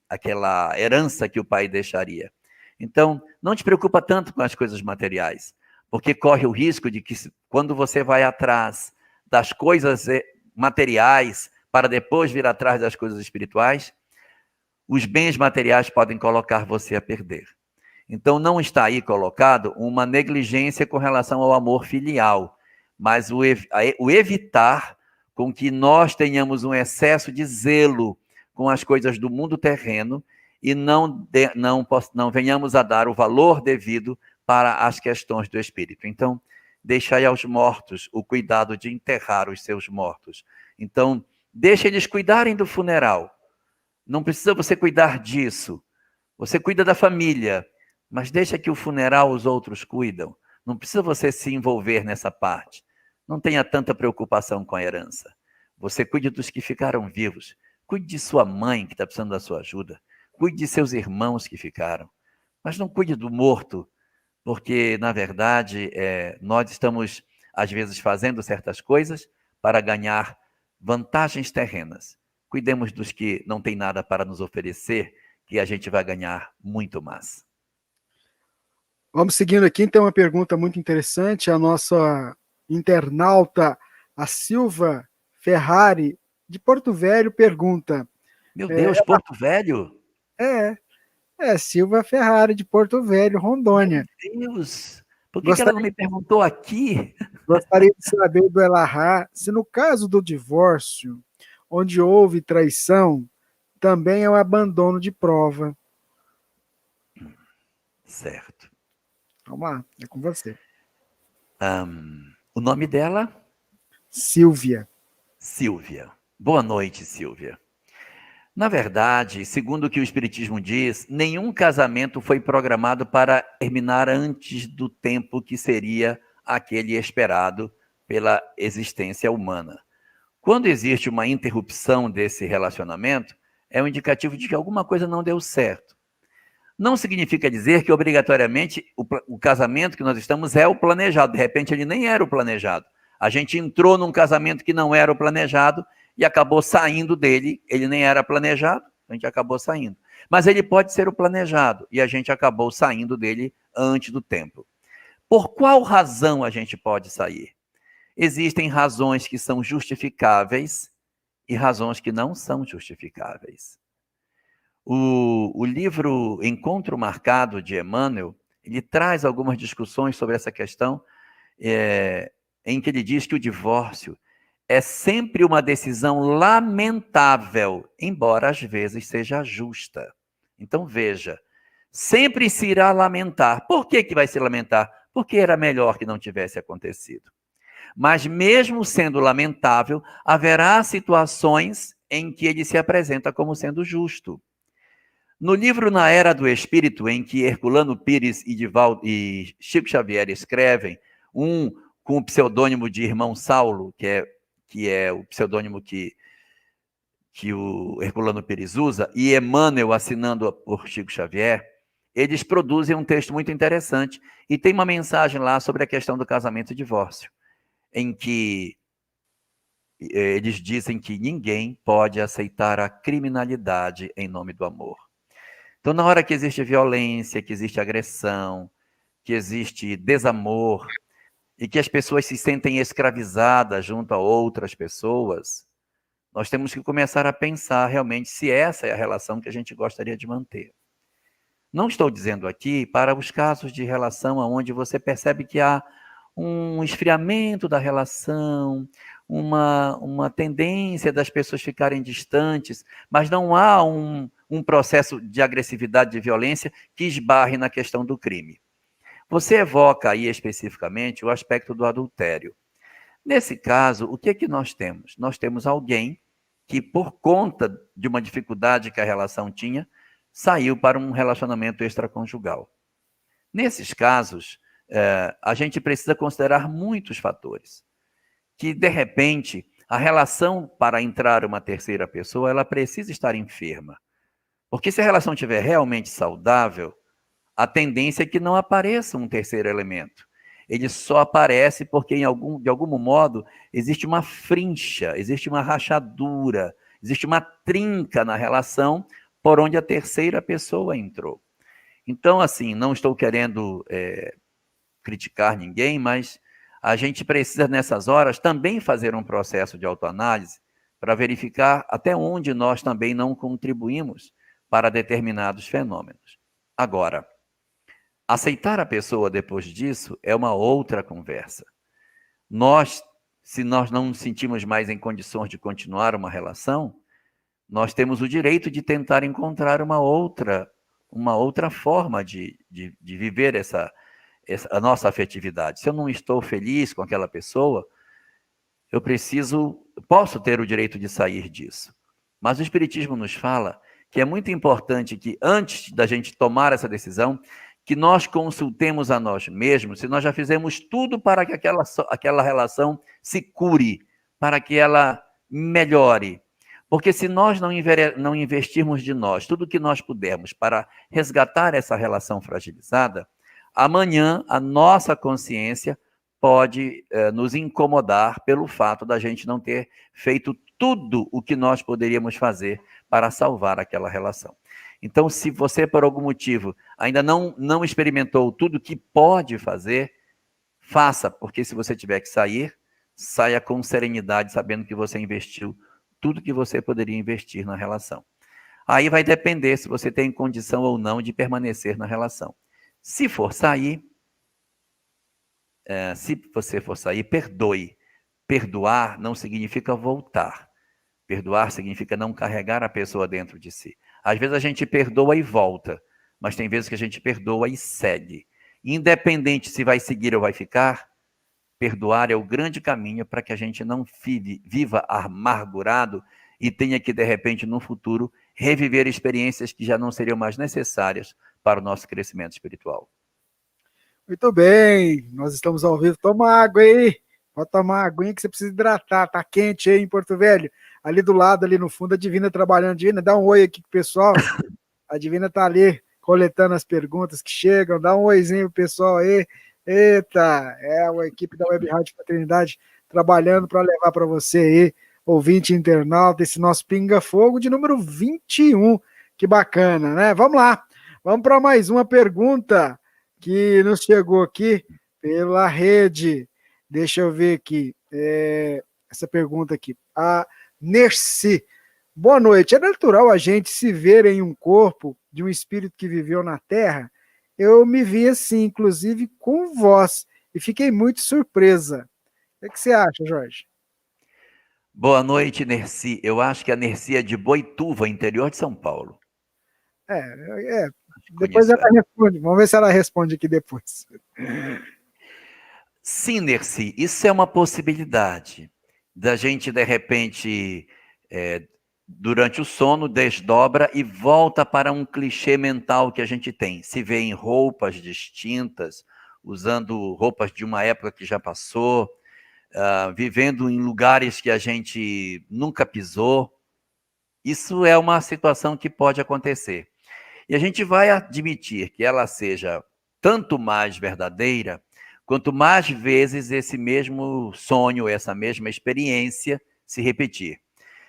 àquela herança que o pai deixaria. Então, não te preocupa tanto com as coisas materiais, porque corre o risco de que, quando você vai atrás das coisas materiais, para depois vir atrás das coisas espirituais, os bens materiais podem colocar você a perder. Então, não está aí colocado uma negligência com relação ao amor filial, mas o evitar com que nós tenhamos um excesso de zelo com as coisas do mundo terreno e não venhamos a dar o valor devido para as questões do espírito. Então, deixai aos mortos o cuidado de enterrar os seus mortos. Então, deixa eles cuidarem do funeral. Não precisa você cuidar disso. Você cuida da família, mas deixa que o funeral os outros cuidam. Não precisa você se envolver nessa parte. Não tenha tanta preocupação com a herança. Você cuide dos que ficaram vivos. Cuide de sua mãe, que está precisando da sua ajuda. Cuide de seus irmãos que ficaram. Mas não cuide do morto, porque, na verdade, nós estamos, às vezes, fazendo certas coisas para ganhar vantagens terrenas. Cuidemos dos que não têm nada para nos oferecer, que a gente vai ganhar muito mais. Vamos seguindo aqui, tem uma pergunta muito interessante. A nossa internauta, a Silva Ferrari, de Porto Velho, pergunta... Meu Deus, Porto Velho? Silva Ferrari, de Porto Velho, Rondônia. Meu Deus! Por que ela não me perguntou aqui? Gostaria de saber do Elahá se no caso do divórcio, onde houve traição, também é um abandono de prova. Certo. Vamos lá, é com você. O nome dela? Silvia. Silvia. Boa noite, Silvia. Na verdade, segundo o que o Espiritismo diz, nenhum casamento foi programado para terminar antes do tempo que seria aquele esperado pela existência humana. Quando existe uma interrupção desse relacionamento, é um indicativo de que alguma coisa não deu certo. Não significa dizer que, obrigatoriamente, o casamento que nós estamos é o planejado. De repente, ele nem era o planejado. A gente entrou num casamento que não era o planejado e acabou saindo dele. Ele nem era planejado, a gente acabou saindo. Mas ele pode ser o planejado e a gente acabou saindo dele antes do tempo. Por qual razão a gente pode sair? Existem razões que são justificáveis e razões que não são justificáveis. O livro Encontro Marcado, de Emmanuel, ele traz algumas discussões sobre essa questão, em que ele diz que o divórcio é sempre uma decisão lamentável, embora às vezes seja justa. Então, veja, sempre se irá lamentar. Por que vai se lamentar? Porque era melhor que não tivesse acontecido. Mas mesmo sendo lamentável, haverá situações em que ele se apresenta como sendo justo. No livro Na Era do Espírito, em que Herculano Pires e Chico Xavier escrevem, um com o pseudônimo de Irmão Saulo, que é o pseudônimo que o Herculano Pires usa, e Emmanuel assinando por Chico Xavier, eles produzem um texto muito interessante e tem uma mensagem lá sobre a questão do casamento e divórcio, em que eles dizem que ninguém pode aceitar a criminalidade em nome do amor. Então, na hora que existe violência, que existe agressão, que existe desamor, e que as pessoas se sentem escravizadas junto a outras pessoas, nós temos que começar a pensar realmente se essa é a relação que a gente gostaria de manter. Não estou dizendo aqui para os casos de relação onde você percebe que há um esfriamento da relação, uma tendência das pessoas ficarem distantes, mas não há um processo de agressividade, de violência que esbarre na questão do crime. Você evoca aí especificamente o aspecto do adultério. Nesse caso, o que é que nós temos? Nós temos alguém que, por conta de uma dificuldade que a relação tinha, saiu para um relacionamento extraconjugal. Nesses casos, a gente precisa considerar muitos fatores. Que, de repente, a relação para entrar uma terceira pessoa, ela precisa estar enferma. Porque se a relação estiver realmente saudável, a tendência é que não apareça um terceiro elemento. Ele só aparece porque, de algum modo, existe uma frincha, existe uma rachadura, existe uma trinca na relação por onde a terceira pessoa entrou. Então, assim, não estou querendo criticar ninguém, mas a gente precisa, nessas horas, também fazer um processo de autoanálise para verificar até onde nós também não contribuímos para determinados fenômenos. Agora, aceitar a pessoa depois disso é uma outra conversa. Se nós não nos sentimos mais em condições de continuar uma relação, nós temos o direito de tentar encontrar uma outra forma de viver a nossa afetividade. Se eu não estou feliz com aquela pessoa, posso ter o direito de sair disso. Mas o Espiritismo nos fala que é muito importante que, antes da gente tomar essa decisão, que nós consultemos a nós mesmos, se nós já fizemos tudo para que aquela relação se cure, para que ela melhore. Porque se nós não investirmos de nós tudo o que nós pudermos para resgatar essa relação fragilizada, amanhã a nossa consciência pode nos incomodar pelo fato da gente não ter feito tudo o que nós poderíamos fazer para salvar aquela relação. Então, se você, por algum motivo, ainda não experimentou tudo que pode fazer, faça, porque se você tiver que sair, saia com serenidade, sabendo que você investiu tudo que você poderia investir na relação. Aí vai depender se você tem condição ou não de permanecer na relação. Se for sair, perdoe. Perdoar não significa voltar. Perdoar significa não carregar a pessoa dentro de si. Às vezes a gente perdoa e volta, mas tem vezes que a gente perdoa e segue. Independente se vai seguir ou vai ficar, perdoar é o grande caminho para que a gente não viva amargurado e tenha que, de repente, no futuro, reviver experiências que já não seriam mais necessárias para o nosso crescimento espiritual. Muito bem, nós estamos ao vivo. Toma água aí, pode tomar uma aguinha que você precisa hidratar, tá quente aí em Porto Velho. Ali do lado, ali no fundo, a Divina trabalhando. Divina, dá um oi aqui pro pessoal. A Divina tá ali coletando as perguntas que chegam. Dá um oizinho pro pessoal aí. Eita, é a equipe da Web Rádio Fraternidade trabalhando para levar para você aí, ouvinte internauta, esse nosso Pinga Fogo de número 21. Que bacana, né? Vamos lá. Vamos para mais uma pergunta que nos chegou aqui pela rede. Deixa eu ver aqui. Essa pergunta aqui. A Nerci. Boa noite. É natural a gente se ver em um corpo de um espírito que viveu na Terra? Eu me vi assim, inclusive com voz, e fiquei muito surpresa. O que você acha, Jorge? Boa noite, Nerci. Eu acho que a Nerci é de Boituva, interior de São Paulo. Depois ela responde. Vamos ver se ela responde aqui depois. Sim, Nerci, isso é uma possibilidade da gente, de repente, durante o sono, desdobra e volta para um clichê mental que a gente tem. Se vê em roupas distintas, usando roupas de uma época que já passou, vivendo em lugares que a gente nunca pisou. Isso é uma situação que pode acontecer. E a gente vai admitir que ela seja tanto mais verdadeira, quanto mais vezes esse mesmo sonho, essa mesma experiência se repetir.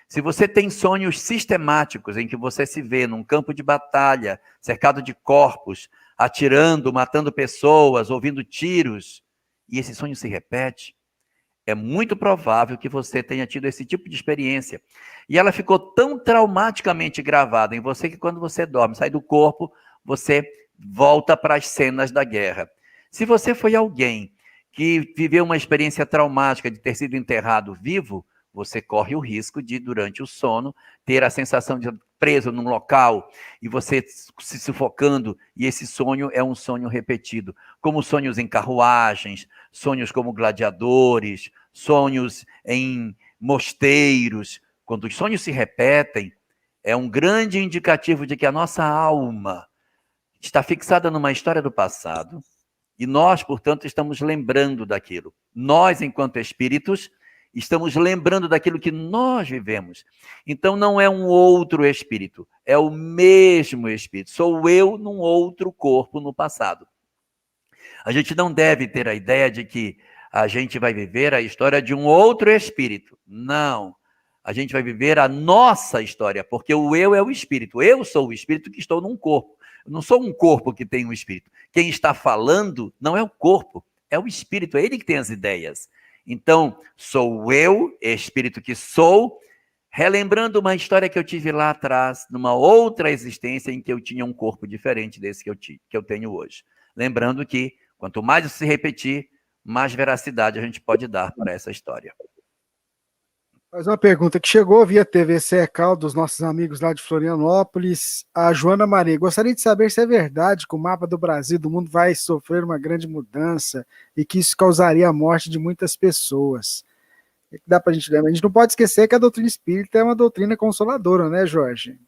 Se você tem sonhos sistemáticos em que você se vê num campo de batalha, cercado de corpos, atirando, matando pessoas, ouvindo tiros, e esse sonho se repete, é muito provável que você tenha tido esse tipo de experiência. E ela ficou tão traumaticamente gravada em você que quando você dorme, sai do corpo, você volta para as cenas da guerra. Se você foi alguém que viveu uma experiência traumática de ter sido enterrado vivo, você corre o risco de, durante o sono, ter a sensação de preso num local e você se sufocando, e esse sonho é um sonho repetido, como sonhos em carruagens, sonhos como gladiadores, sonhos em mosteiros. Quando os sonhos se repetem, é um grande indicativo de que a nossa alma está fixada numa história do passado e nós, portanto, estamos lembrando daquilo. Nós, enquanto espíritos, estamos lembrando daquilo que nós vivemos. Então, não é um outro espírito, é o mesmo espírito. Sou eu num outro corpo no passado. A gente não deve ter a ideia de que a gente vai viver a história de um outro espírito. Não. A gente vai viver a nossa história, porque o eu é o espírito. Eu sou o espírito que estou num corpo. Eu não sou um corpo que tem um espírito. Quem está falando não é o corpo, é o espírito, é ele que tem as ideias. Então, sou eu, espírito que sou, relembrando uma história que eu tive lá atrás, numa outra existência em que eu tinha um corpo diferente desse que eu tenho hoje. Lembrando que, quanto mais isso se repetir, mais veracidade a gente pode dar para essa história. Mais uma pergunta que chegou via TVC Ecal, dos nossos amigos lá de Florianópolis. A Joana Maria, gostaria de saber se é verdade que o mapa do Brasil, do mundo, vai sofrer uma grande mudança e que isso causaria a morte de muitas pessoas. Dá para a gente lembrar? A gente não pode esquecer que a doutrina espírita é uma doutrina consoladora, né, Jorge?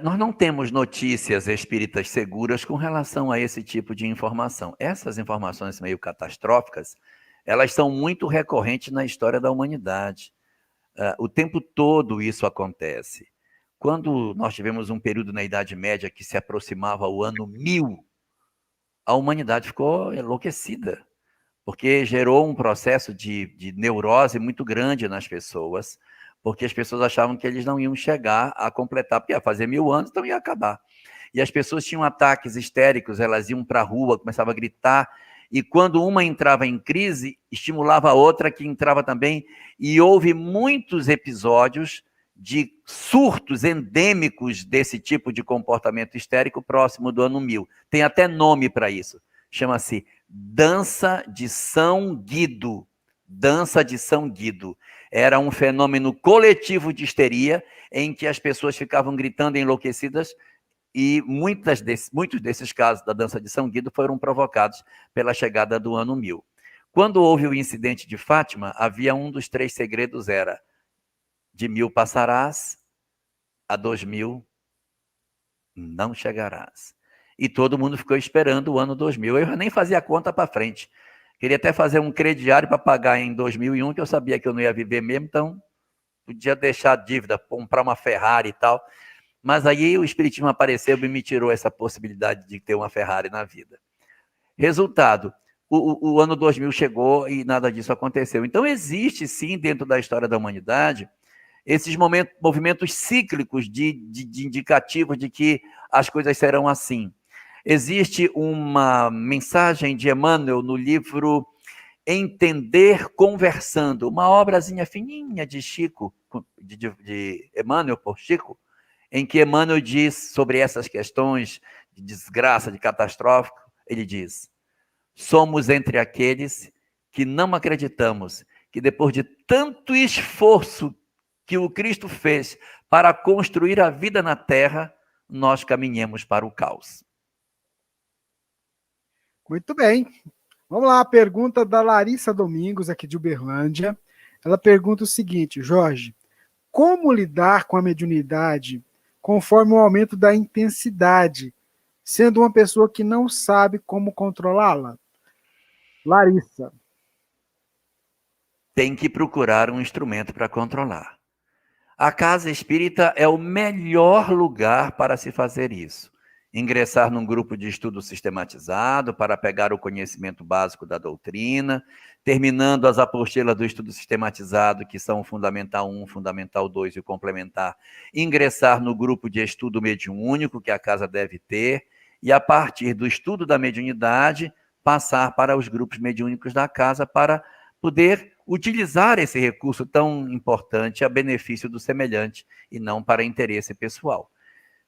Nós não temos notícias espíritas seguras com relação a esse tipo de informação. Essas informações meio catastróficas, elas são muito recorrentes na história da humanidade. O tempo todo isso acontece. Quando nós tivemos um período na Idade Média que se aproximava ao ano 1000, a humanidade ficou enlouquecida, porque gerou um processo de neurose muito grande nas pessoas, porque as pessoas achavam que eles não iam chegar a completar, porque ia fazer 1000 anos, então ia acabar. E as pessoas tinham ataques histéricos, elas iam para a rua, começavam a gritar, e quando uma entrava em crise, estimulava a outra que entrava também, e houve muitos episódios de surtos endêmicos desse tipo de comportamento histérico próximo do ano 1000. Tem até nome para isso, chama-se Dança de São Guido. Dança de São Guido. Era um fenômeno coletivo de histeria em que as pessoas ficavam gritando enlouquecidas e muitos desses casos da Dança de São Guido foram provocados pela chegada do ano 1000. Quando houve o incidente de Fátima, havia um dos 3 segredos, era: de 1000 passarás, a 2000 não chegarás. E todo mundo ficou esperando o ano 2000. Eu nem fazia conta para frente. Queria até fazer um crediário para pagar em 2001, que eu sabia que eu não ia viver mesmo, então podia deixar a dívida, comprar uma Ferrari e tal. Mas aí o Espiritismo apareceu e me tirou essa possibilidade de ter uma Ferrari na vida. Resultado, o ano 2000 chegou e nada disso aconteceu. Então existe sim, dentro da história da humanidade, esses movimentos cíclicos de indicativos de que as coisas serão assim. Existe uma mensagem de Emmanuel no livro Entender Conversando, uma obrazinha fininha de Chico, de Emmanuel por Chico, em que Emmanuel diz sobre essas questões de desgraça, de catastrófico, ele diz: somos entre aqueles que não acreditamos que depois de tanto esforço que o Cristo fez para construir a vida na Terra, nós caminhemos para o caos. Muito bem. Vamos lá, a pergunta da Larissa Domingos, aqui de Uberlândia. Ela pergunta o seguinte: Jorge, como lidar com a mediunidade conforme o aumento da intensidade, sendo uma pessoa que não sabe como controlá-la? Larissa. Tem que procurar um instrumento para controlar. A casa espírita é o melhor lugar para se fazer isso. Ingressar num grupo de estudo sistematizado para pegar o conhecimento básico da doutrina, terminando as apostilas do estudo sistematizado, que são o Fundamental 1, Fundamental 2 e o complementar, ingressar no grupo de estudo mediúnico que a casa deve ter, e a partir do estudo da mediunidade, passar para os grupos mediúnicos da casa para poder utilizar esse recurso tão importante a benefício do semelhante e não para interesse pessoal.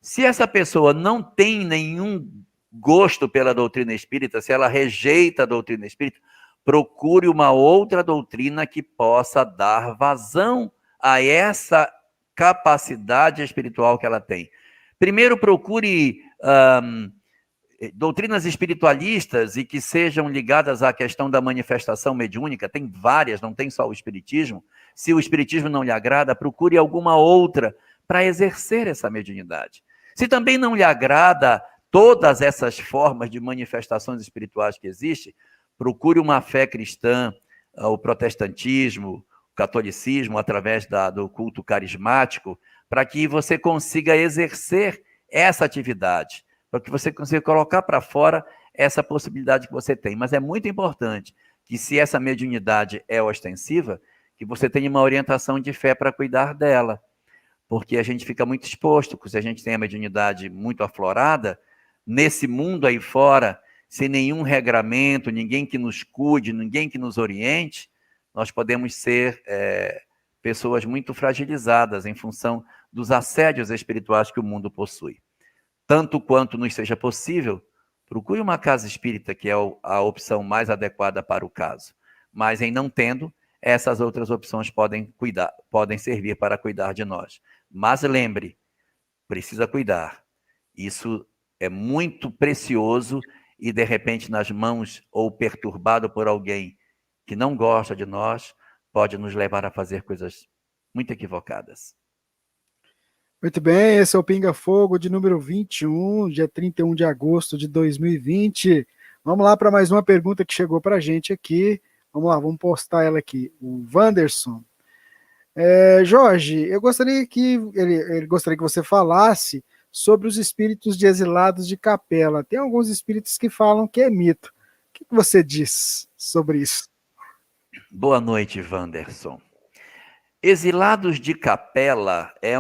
Se essa pessoa não tem nenhum gosto pela doutrina espírita, se ela rejeita a doutrina espírita, procure uma outra doutrina que possa dar vazão a essa capacidade espiritual que ela tem. Primeiro, procure doutrinas espiritualistas e que sejam ligadas à questão da manifestação mediúnica. Tem várias, não tem só o espiritismo. Se o espiritismo não lhe agrada, procure alguma outra para exercer essa mediunidade. Se também não lhe agrada todas essas formas de manifestações espirituais que existem, procure uma fé cristã, o protestantismo, o catolicismo, através do culto carismático, para que você consiga exercer essa atividade, para que você consiga colocar para fora essa possibilidade que você tem. Mas é muito importante que, se essa mediunidade é ostensiva, que você tenha uma orientação de fé para cuidar dela, porque a gente fica muito exposto, se a gente tem a mediunidade muito aflorada, nesse mundo aí fora, sem nenhum regramento, ninguém que nos cuide, ninguém que nos oriente, nós podemos ser pessoas muito fragilizadas em função dos assédios espirituais que o mundo possui. Tanto quanto nos seja possível, procure uma casa espírita, que é a opção mais adequada para o caso. Mas, em não tendo, essas outras opções podem servir para cuidar de nós. Mas lembre, precisa cuidar. Isso é muito precioso e, de repente, nas mãos ou perturbado por alguém que não gosta de nós, pode nos levar a fazer coisas muito equivocadas. Muito bem, esse é o Pinga Fogo de número 21, dia 31 de agosto de 2020. Vamos lá para mais uma pergunta que chegou para a gente aqui. Vamos lá, vamos postar ela aqui. O Wanderson. Jorge, eu gostaria que ele gostaria que você falasse sobre os espíritos de exilados de capela. Tem alguns espíritos que falam que é mito. O que você diz sobre isso? Boa noite, Wanderson. Exilados de capela é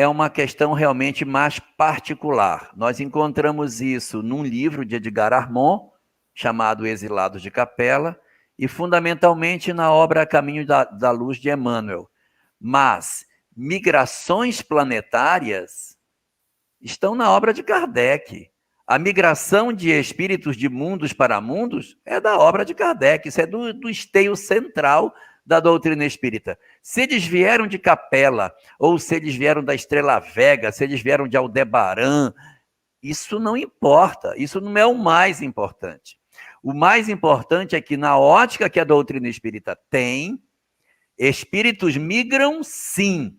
uma questão realmente mais particular. Nós encontramos isso num livro de Edgar Armand, chamado Exilados de Capela, e fundamentalmente na obra Caminho da Luz de Emmanuel. Mas migrações planetárias estão na obra de Kardec. A migração de espíritos de mundos para mundos é da obra de Kardec, isso é do esteio central da doutrina espírita. Se eles vieram de Capela, ou se eles vieram da Estrela Vega, se eles vieram de Aldebaran, isso não importa, isso não é o mais importante. O mais importante é que, na ótica que a doutrina espírita tem, espíritos migram sim.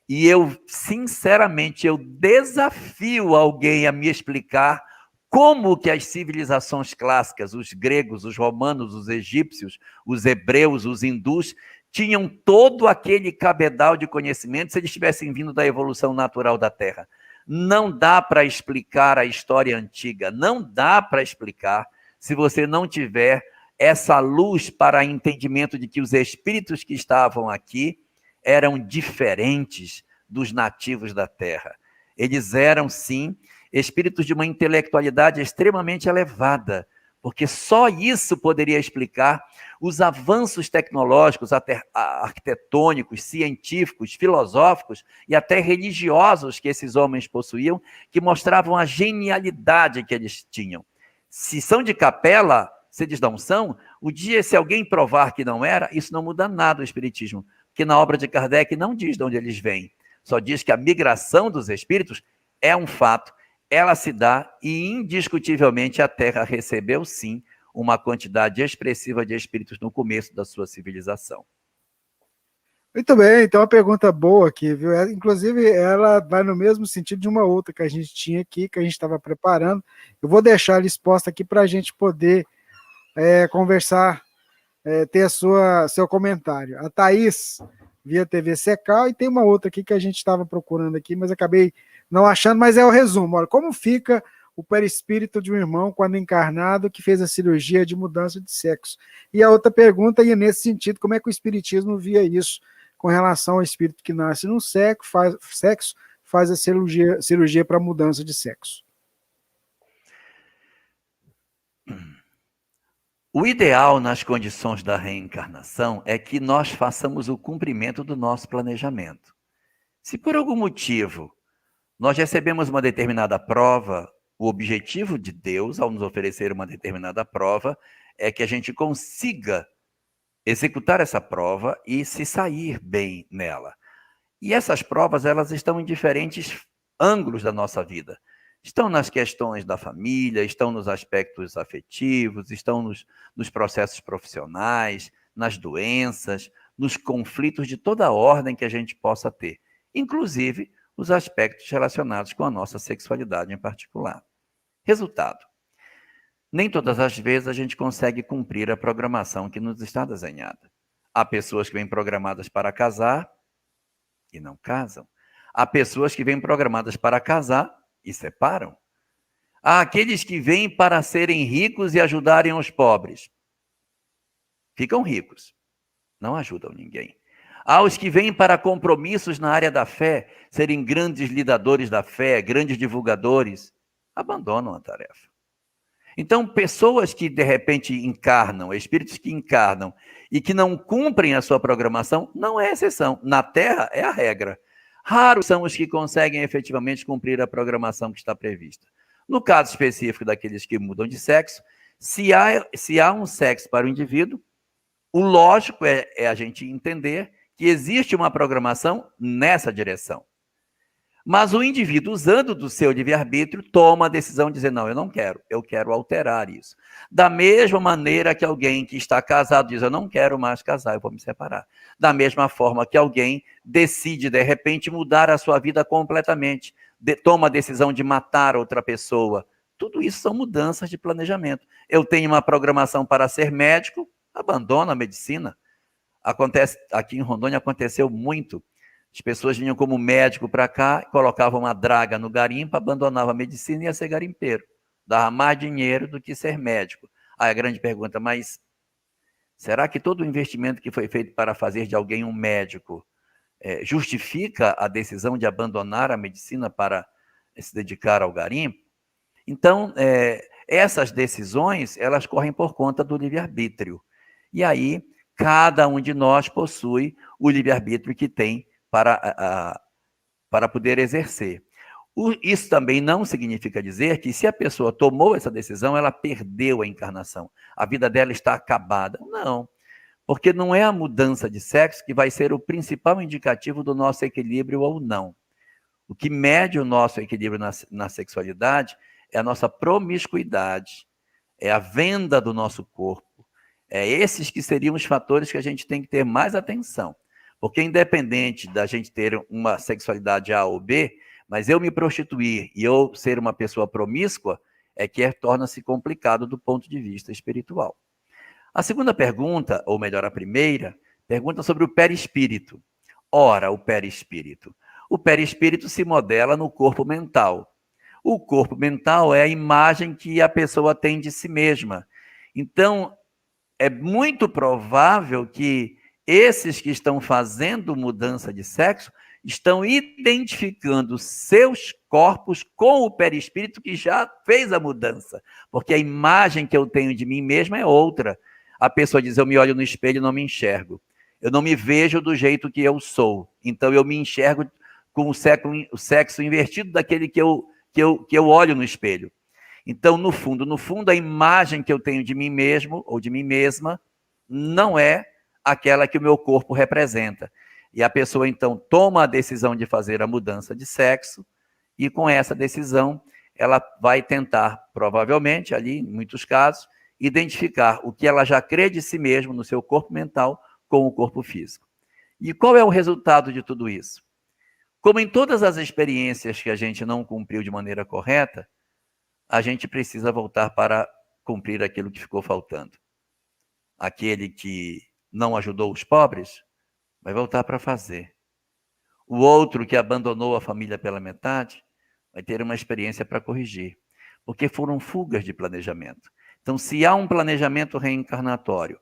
E eu, sinceramente, eu desafio alguém a me explicar como que as civilizações clássicas, os gregos, os romanos, os egípcios, os hebreus, os hindus, tinham todo aquele cabedal de conhecimento se eles tivessem vindo da evolução natural da Terra. Não dá para explicar a história antiga, não dá para explicar se você não tiver essa luz para entendimento de que os espíritos que estavam aqui eram diferentes dos nativos da Terra. Eles eram, sim, espíritos de uma intelectualidade extremamente elevada, porque só isso poderia explicar os avanços tecnológicos, arquitetônicos, científicos, filosóficos e até religiosos que esses homens possuíam, que mostravam a genialidade que eles tinham. Se são de capela, se eles não são, o dia, se alguém provar que não era, isso não muda nada o espiritismo, porque na obra de Kardec não diz de onde eles vêm, só diz que a migração dos espíritos é um fato, ela se dá e, indiscutivelmente, a Terra recebeu, sim, uma quantidade expressiva de espíritos no começo da sua civilização. Muito bem, então uma pergunta boa aqui, viu? Inclusive, ela vai no mesmo sentido de uma outra que a gente tinha aqui, que a gente estava preparando. Eu vou deixar ela exposta aqui para a gente poder conversar, ter seu comentário. A Thaís, via TV Secal, e tem uma outra aqui que a gente estava procurando aqui, mas acabei não achando, mas é o resumo. Olha, como fica o perispírito de um irmão quando encarnado que fez a cirurgia de mudança de sexo? E a outra pergunta ia nesse sentido, como é que o espiritismo via isso com relação ao espírito que nasce no sexo, faz a cirurgia para mudança de sexo? O ideal nas condições da reencarnação é que nós façamos o cumprimento do nosso planejamento. Se por algum motivo nós recebemos uma determinada prova, o objetivo de Deus, ao nos oferecer uma determinada prova, é que a gente consiga executar essa prova e se sair bem nela. E essas provas, elas estão em diferentes ângulos da nossa vida. Estão nas questões da família, estão nos aspectos afetivos, estão nos processos profissionais, nas doenças, nos conflitos de toda a ordem que a gente possa ter, inclusive os aspectos relacionados com a nossa sexualidade em particular. Resultado: nem todas as vezes a gente consegue cumprir a programação que nos está desenhada. Há pessoas que vêm programadas para casar e não casam. Há pessoas que vêm programadas para casar e separam. Há aqueles que vêm para serem ricos e ajudarem os pobres. Ficam ricos, não ajudam ninguém. Há os que vêm para compromissos na área da fé, serem grandes lidadores da fé, grandes divulgadores, abandonam a tarefa. Então, pessoas que de repente encarnam, espíritos que encarnam e que não cumprem a sua programação, não é exceção. Na Terra é a regra. Raros são os que conseguem efetivamente cumprir a programação que está prevista. No caso específico daqueles que mudam de sexo, se há um sexo para o indivíduo, o lógico é a gente entender que existe uma programação nessa direção. Mas o indivíduo, usando do seu livre-arbítrio, toma a decisão de dizer, não, eu quero alterar isso. Da mesma maneira que alguém que está casado diz, eu não quero mais casar, eu vou me separar. Da mesma forma que alguém decide, de repente, mudar a sua vida completamente, toma a decisão de matar outra pessoa. Tudo isso são mudanças de planejamento. Eu tenho uma programação para ser médico, abandono a medicina. Acontece, aqui em Rondônia aconteceu muito. As pessoas vinham como médico para cá, colocavam uma draga no garimpo, abandonavam a medicina e ia ser garimpeiro. Dava mais dinheiro do que ser médico. Aí a grande pergunta, mas será que todo o investimento que foi feito para fazer de alguém um médico justifica a decisão de abandonar a medicina para se dedicar ao garimpo? Então, essas decisões, elas correm por conta do livre-arbítrio. E aí, cada um de nós possui o livre-arbítrio que tem para poder exercer. Isso também não significa dizer que se a pessoa tomou essa decisão, ela perdeu a encarnação. A vida dela está acabada. Não, porque não é a mudança de sexo que vai ser o principal indicativo do nosso equilíbrio ou não. O que mede o nosso equilíbrio na sexualidade é a nossa promiscuidade, é a venda do nosso corpo. É esses que seriam os fatores que a gente tem que ter mais atenção. Porque independente da gente ter uma sexualidade A ou B, mas eu me prostituir e eu ser uma pessoa promíscua, torna-se complicado do ponto de vista espiritual. A segunda pergunta, ou melhor, a primeira, pergunta sobre o perispírito. Ora, o perispírito. O perispírito se modela no corpo mental. O corpo mental é a imagem que a pessoa tem de si mesma. Então, é muito provável que esses que estão fazendo mudança de sexo estão identificando seus corpos com o perispírito que já fez a mudança, porque a imagem que eu tenho de mim mesma é outra. A pessoa diz, eu me olho no espelho e não me enxergo. Eu não me vejo do jeito que eu sou. Então eu me enxergo com o sexo invertido daquele que eu olho no espelho. Então, no fundo, a imagem que eu tenho de mim mesmo ou de mim mesma não é aquela que o meu corpo representa. E a pessoa, então, toma a decisão de fazer a mudança de sexo e, com essa decisão, ela vai tentar, provavelmente, ali, em muitos casos, identificar o que ela já crê de si mesma no seu corpo mental com o corpo físico. E qual é o resultado de tudo isso? Como em todas as experiências que a gente não cumpriu de maneira correta, a gente precisa voltar para cumprir aquilo que ficou faltando. Aquele que não ajudou os pobres, vai voltar para fazer. O outro que abandonou a família pela metade, vai ter uma experiência para corrigir. Porque foram fugas de planejamento. Então, se há um planejamento reencarnatório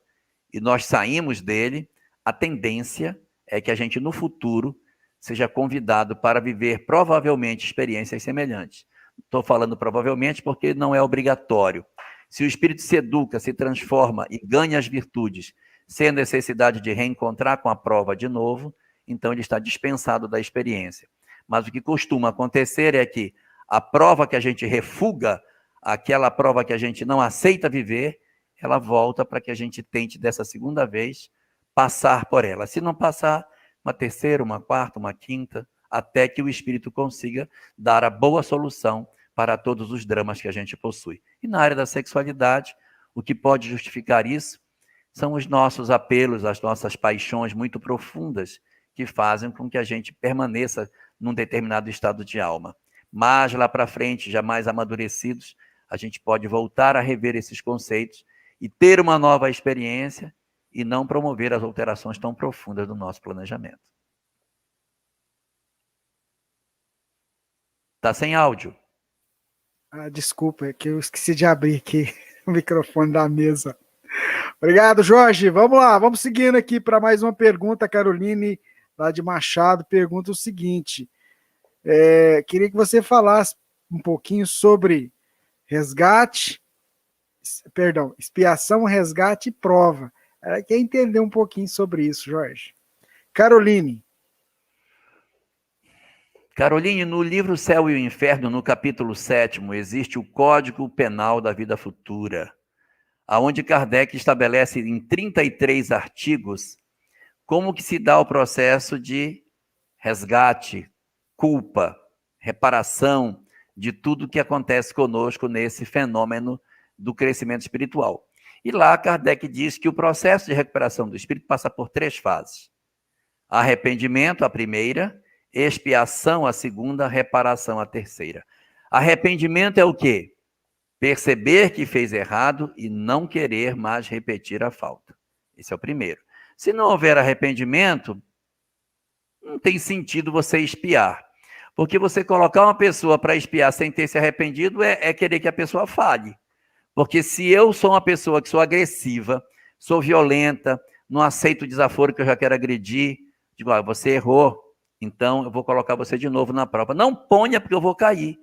e nós saímos dele, a tendência é que a gente, no futuro, seja convidado para viver, provavelmente, experiências semelhantes. Estou falando provavelmente porque não é obrigatório. Se o espírito se educa, se transforma e ganha as virtudes, sem a necessidade de reencontrar com a prova de novo, então ele está dispensado da experiência. Mas o que costuma acontecer é que a prova que a gente refuga, aquela prova que a gente não aceita viver, ela volta para que a gente tente, dessa segunda vez, passar por ela. Se não passar, uma terceira, uma quarta, uma quinta, até que o espírito consiga dar a boa solução para todos os dramas que a gente possui. E na área da sexualidade, o que pode justificar isso são os nossos apelos, as nossas paixões muito profundas, que fazem com que a gente permaneça num determinado estado de alma. Mas lá para frente, já mais amadurecidos, a gente pode voltar a rever esses conceitos e ter uma nova experiência e não promover as alterações tão profundas do nosso planejamento. Está sem áudio. Desculpa, é que eu esqueci de abrir aqui o microfone da mesa. Obrigado, Jorge. Vamos lá, vamos seguindo aqui para mais uma pergunta. Caroline, lá de Machado, pergunta o seguinte. Queria que você falasse um pouquinho sobre expiação, resgate e prova. Ela quer entender um pouquinho sobre isso, Jorge. Caroline, no livro Céu e o Inferno, no capítulo 7º, existe o Código Penal da Vida Futura, onde Kardec estabelece em 33 artigos como que se dá o processo de resgate, culpa, reparação de tudo que acontece conosco nesse fenômeno do crescimento espiritual. E lá Kardec diz que o processo de recuperação do espírito passa por 3 fases. Arrependimento, a primeira, expiação, a segunda, reparação, a terceira. Arrependimento é o quê? Perceber que fez errado e não querer mais repetir a falta. Esse é o primeiro. Se não houver arrependimento, não tem sentido você expiar. Porque você colocar uma pessoa para expiar sem ter se arrependido é querer que a pessoa falhe. Porque se eu sou uma pessoa que sou agressiva, sou violenta, não aceito o desaforo que eu já quero agredir, digo, você errou, então eu vou colocar você de novo na prova. Não ponha, porque eu vou cair.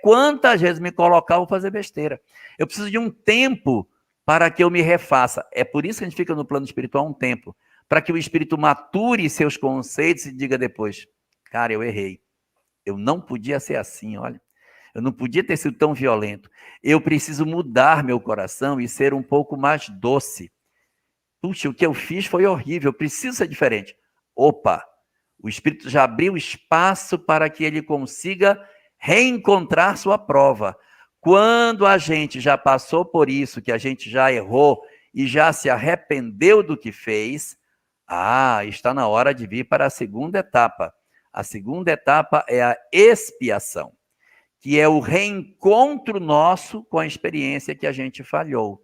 Quantas vezes me colocar, eu vou fazer besteira. Eu preciso de um tempo para que eu me refaça. É por isso que a gente fica no plano espiritual um tempo, para que o espírito mature seus conceitos e diga depois, cara, eu errei. Eu não podia ser assim, olha. Eu não podia ter sido tão violento. Eu preciso mudar meu coração e ser um pouco mais doce. Puxa, o que eu fiz foi horrível, eu preciso ser diferente. Opa, o espírito já abriu espaço para que ele consiga reencontrar sua prova. Quando a gente já passou por isso, que a gente já errou e já se arrependeu do que fez, está na hora de vir para a segunda etapa. A segunda etapa é a expiação, que é o reencontro nosso com a experiência que a gente falhou.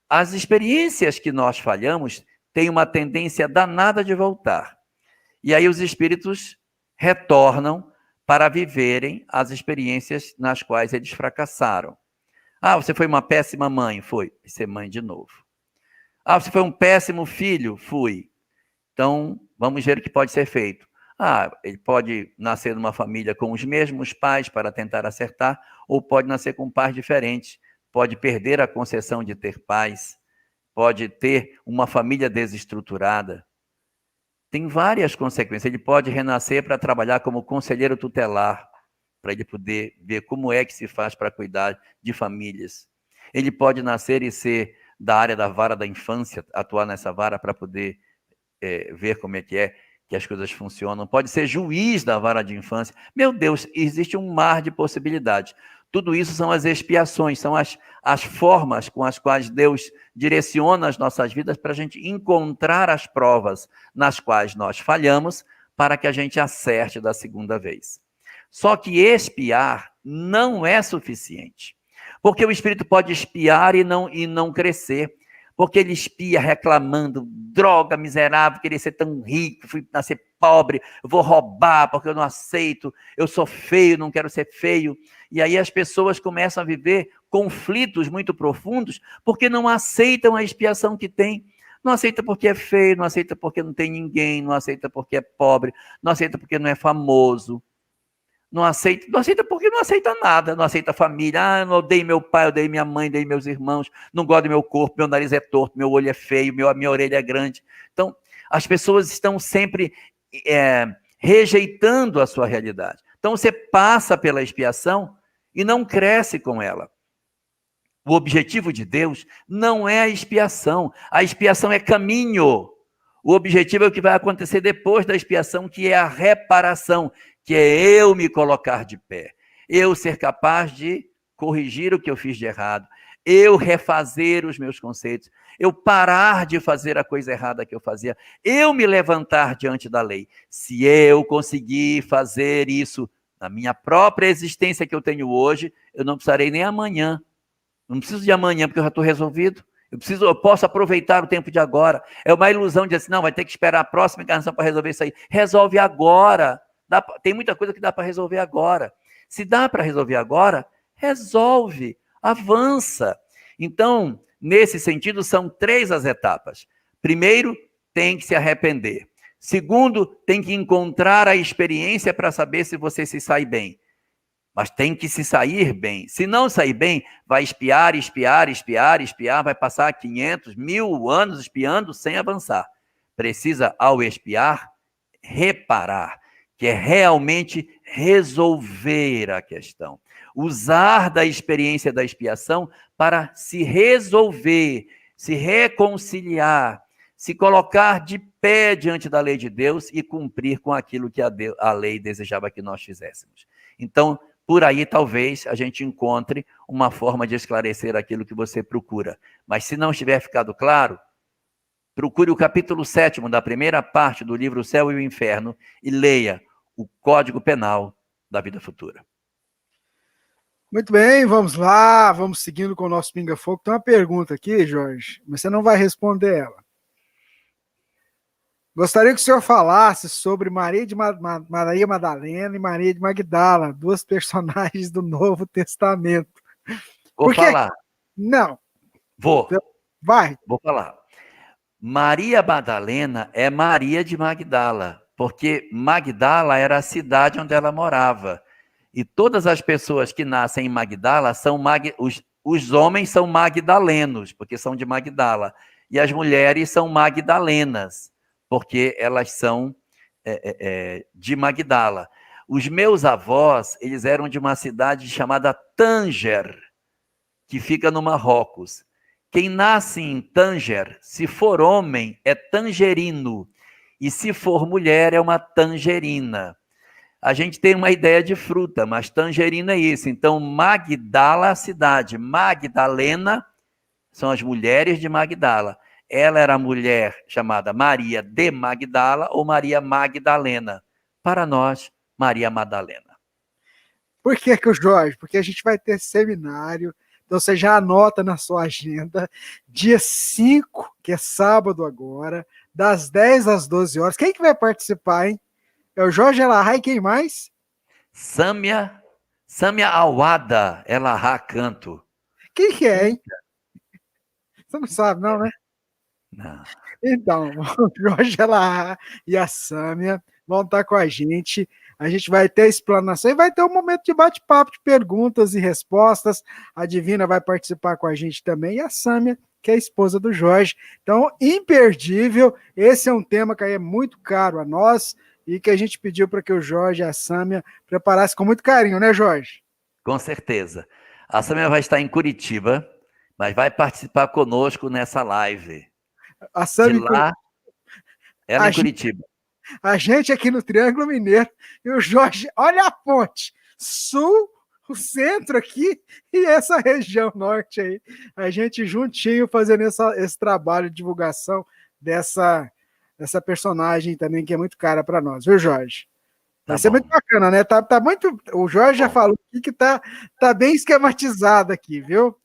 As experiências que nós falhamos têm uma tendência danada de voltar. E aí os espíritos retornam para viverem as experiências nas quais eles fracassaram. Você foi uma péssima mãe? Foi. Vai ser mãe de novo. Você foi um péssimo filho? Fui. Então, vamos ver o que pode ser feito. Ele pode nascer numa família com os mesmos pais para tentar acertar, ou pode nascer com pais diferentes. Pode perder a concessão de ter pais, pode ter uma família desestruturada. Tem várias consequências. Ele pode renascer para trabalhar como conselheiro tutelar, para ele poder ver como é que se faz para cuidar de famílias. Ele pode nascer e ser da área da vara da infância, atuar nessa vara para poder ver como é que as coisas funcionam. Pode ser juiz da vara de infância. Meu Deus, existe um mar de possibilidades. Tudo isso são as expiações, são as formas com as quais Deus direciona as nossas vidas para a gente encontrar as provas nas quais nós falhamos, para que a gente acerte da segunda vez. Só que expiar não é suficiente, porque o espírito pode expiar e não crescer, porque ele espia reclamando, droga, miserável, queria ser tão rico, fui nascer pobre, eu vou roubar porque eu não aceito, eu sou feio, não quero ser feio. E aí as pessoas começam a viver conflitos muito profundos porque não aceitam a expiação que tem. Não aceita porque é feio, não aceita porque não tem ninguém, não aceita porque é pobre, não aceita porque não é famoso. Não aceita porque não aceita nada, não aceita a família. Ah, eu odeio meu pai, eu odeio minha mãe, odeio meus irmãos, não gosto do meu corpo, meu nariz é torto, meu olho é feio, minha orelha é grande. Então, as pessoas estão sempre rejeitando a sua realidade. Então, você passa pela expiação e não cresce com ela. O objetivo de Deus não é a expiação é caminho. O objetivo é o que vai acontecer depois da expiação, que é a reparação, que é eu me colocar de pé, eu ser capaz de corrigir o que eu fiz de errado, eu refazer os meus conceitos, eu parar de fazer a coisa errada que eu fazia, eu me levantar diante da lei. Se eu conseguir fazer isso na minha própria existência que eu tenho hoje, eu não precisarei nem amanhã. Não preciso de amanhã, porque eu já estou resolvido. Eu posso aproveitar o tempo de agora. É uma ilusão de dizer assim, não, vai ter que esperar a próxima encarnação para resolver isso aí. Resolve agora. Tem muita coisa que dá para resolver agora. Se dá para resolver agora, resolve, avança. Então, nesse sentido, são 3 as etapas. Primeiro, tem que se arrepender. Segundo, tem que encontrar a experiência para saber se você se sai bem. Mas tem que se sair bem. Se não sair bem, vai espiar, vai passar 500, 1000 anos espiando sem avançar. Precisa, ao espiar, reparar, que é realmente resolver a questão. Usar da experiência da expiação para se resolver, se reconciliar, se colocar de pé diante da lei de Deus e cumprir com aquilo que a lei desejava que nós fizéssemos. Então, por aí, talvez, a gente encontre uma forma de esclarecer aquilo que você procura. Mas se não estiver ficado claro, procure o capítulo 7º da primeira parte do livro O Céu e o Inferno e leia o Código Penal da Vida Futura. Muito bem, vamos lá, vamos seguindo com o nosso Pinga Fogo. Tem uma pergunta aqui, Jorge, mas você não vai responder ela. Gostaria que o senhor falasse sobre Maria Madalena e Maria de Magdala, 2 personagens do Novo Testamento. Vou falar. Não. Vou. Vai. Vou falar. Maria Madalena é Maria de Magdala, porque Magdala era a cidade onde ela morava. E todas as pessoas que nascem em Magdala são os homens são magdalenos, porque são de Magdala. E as mulheres são magdalenas, porque elas são de Magdala. Os meus avós, eles eram de uma cidade chamada Tanger, que fica no Marrocos. Quem nasce em Tanger, se for homem, é tangerino, e se for mulher, é uma tangerina. A gente tem uma ideia de fruta, mas tangerina é isso. Então, Magdala, a cidade, Magdalena, são as mulheres de Magdala. Ela era a mulher chamada Maria de Magdala ou Maria Magdalena. Para nós, Maria Madalena. Por que o Jorge? Porque a gente vai ter seminário, então você já anota na sua agenda, dia 5, que é sábado agora, das 10 às 12 horas. Quem que vai participar, hein? É o Jorge Elahá e quem mais? Sâmia Awada Elahá Canto. Quem que é, hein? Você não sabe, não, né? Não. Então, o Jorge Elahá e a Sâmia vão estar com a gente vai ter a explanação e vai ter um momento de bate-papo, de perguntas e respostas. A Divina vai participar com a gente também e a Sâmia, que é a esposa do Jorge. Então, imperdível, esse é um tema que é muito caro a nós e que a gente pediu para que o Jorge e a Sâmia preparassem com muito carinho, né, Jorge? Com certeza. A Sâmia vai estar em Curitiba, mas vai participar conosco nessa live. A Sâmia de lá, ela em Curitiba. A gente aqui no Triângulo Mineiro e o Jorge, olha a ponte, sul o centro aqui e essa região norte aí. A gente juntinho fazendo esse trabalho de divulgação dessa personagem também, que é muito cara para nós, viu, Jorge? Vai ser muito bacana, né? Tá muito. O Jorge já falou aqui que tá bem esquematizado aqui, viu?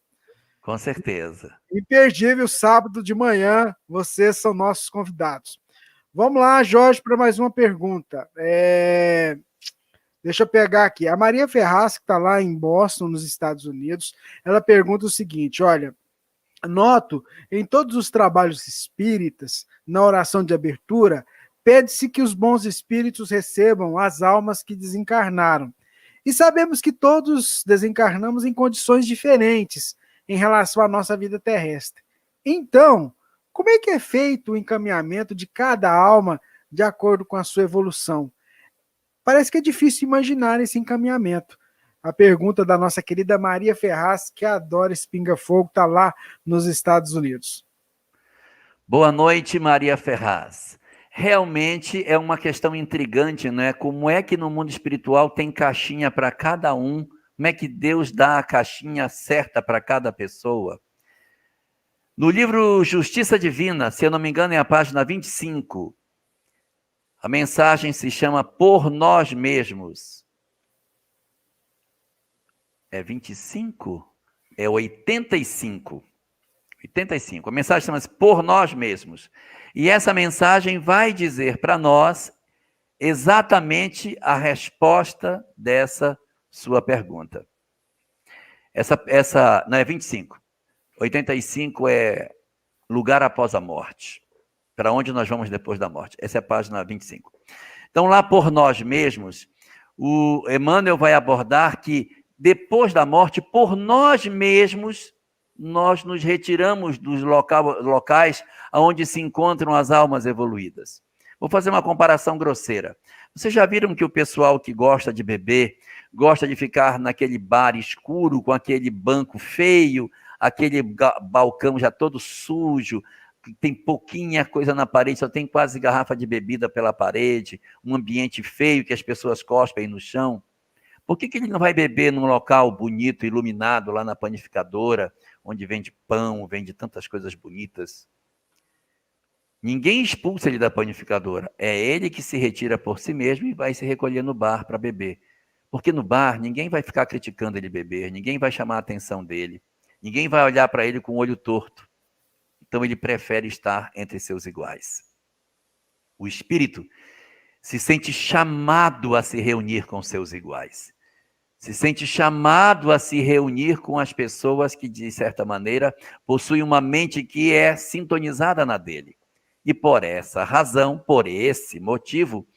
Com certeza. Imperdível, sábado de manhã, vocês são nossos convidados. Vamos lá, Jorge, para mais uma pergunta. Deixa eu pegar aqui. A Maria Ferraz, que está lá em Boston, nos Estados Unidos, ela pergunta o seguinte: olha, noto em todos os trabalhos espíritas, na oração de abertura, pede-se que os bons espíritos recebam as almas que desencarnaram. E sabemos que todos desencarnamos em condições diferentes em relação à nossa vida terrestre. Então, como é que é feito o encaminhamento de cada alma de acordo com a sua evolução? Parece que é difícil imaginar esse encaminhamento. A pergunta da nossa querida Maria Ferraz, que adora esse pinga-fogo, está lá nos Estados Unidos. Boa noite, Maria Ferraz. Realmente é uma questão intrigante, não é? Como é que no mundo espiritual tem caixinha para cada um? Como é que Deus dá a caixinha certa para cada pessoa? No livro Justiça Divina, se eu não me engano, é a página 25, a mensagem se chama Por Nós Mesmos. É 25? É 85. 85. A mensagem chama-se Por Nós Mesmos. E essa mensagem vai dizer para nós exatamente a resposta dessa sua pergunta. Essa não é 25. 85 é lugar após a morte. Para onde nós vamos depois da morte. Essa é a página 25. Então, lá Por Nós Mesmos, o Emmanuel vai abordar que depois da morte, por nós mesmos, nós nos retiramos dos locais onde se encontram as almas evoluídas. Vou fazer uma comparação grosseira. Vocês já viram que o pessoal que gosta de beber, gosta de ficar naquele bar escuro, com aquele banco feio, aquele balcão já todo sujo, tem pouquinha coisa na parede, só tem quase garrafa de bebida pela parede, um ambiente feio que as pessoas cospem no chão? Por que ele não vai beber num local bonito, iluminado, lá na panificadora, onde vende pão, vende tantas coisas bonitas? Ninguém expulsa ele da panificadora. É ele que se retira por si mesmo e vai se recolher no bar para beber. Porque no bar, ninguém vai ficar criticando ele beber, ninguém vai chamar a atenção dele, ninguém vai olhar para ele com o olho torto. Então ele prefere estar entre seus iguais. O espírito se sente chamado a se reunir com seus iguais. Se sente chamado a se reunir com as pessoas que, de certa maneira, possuem uma mente que é sintonizada na dele. E por essa razão, por esse motivo,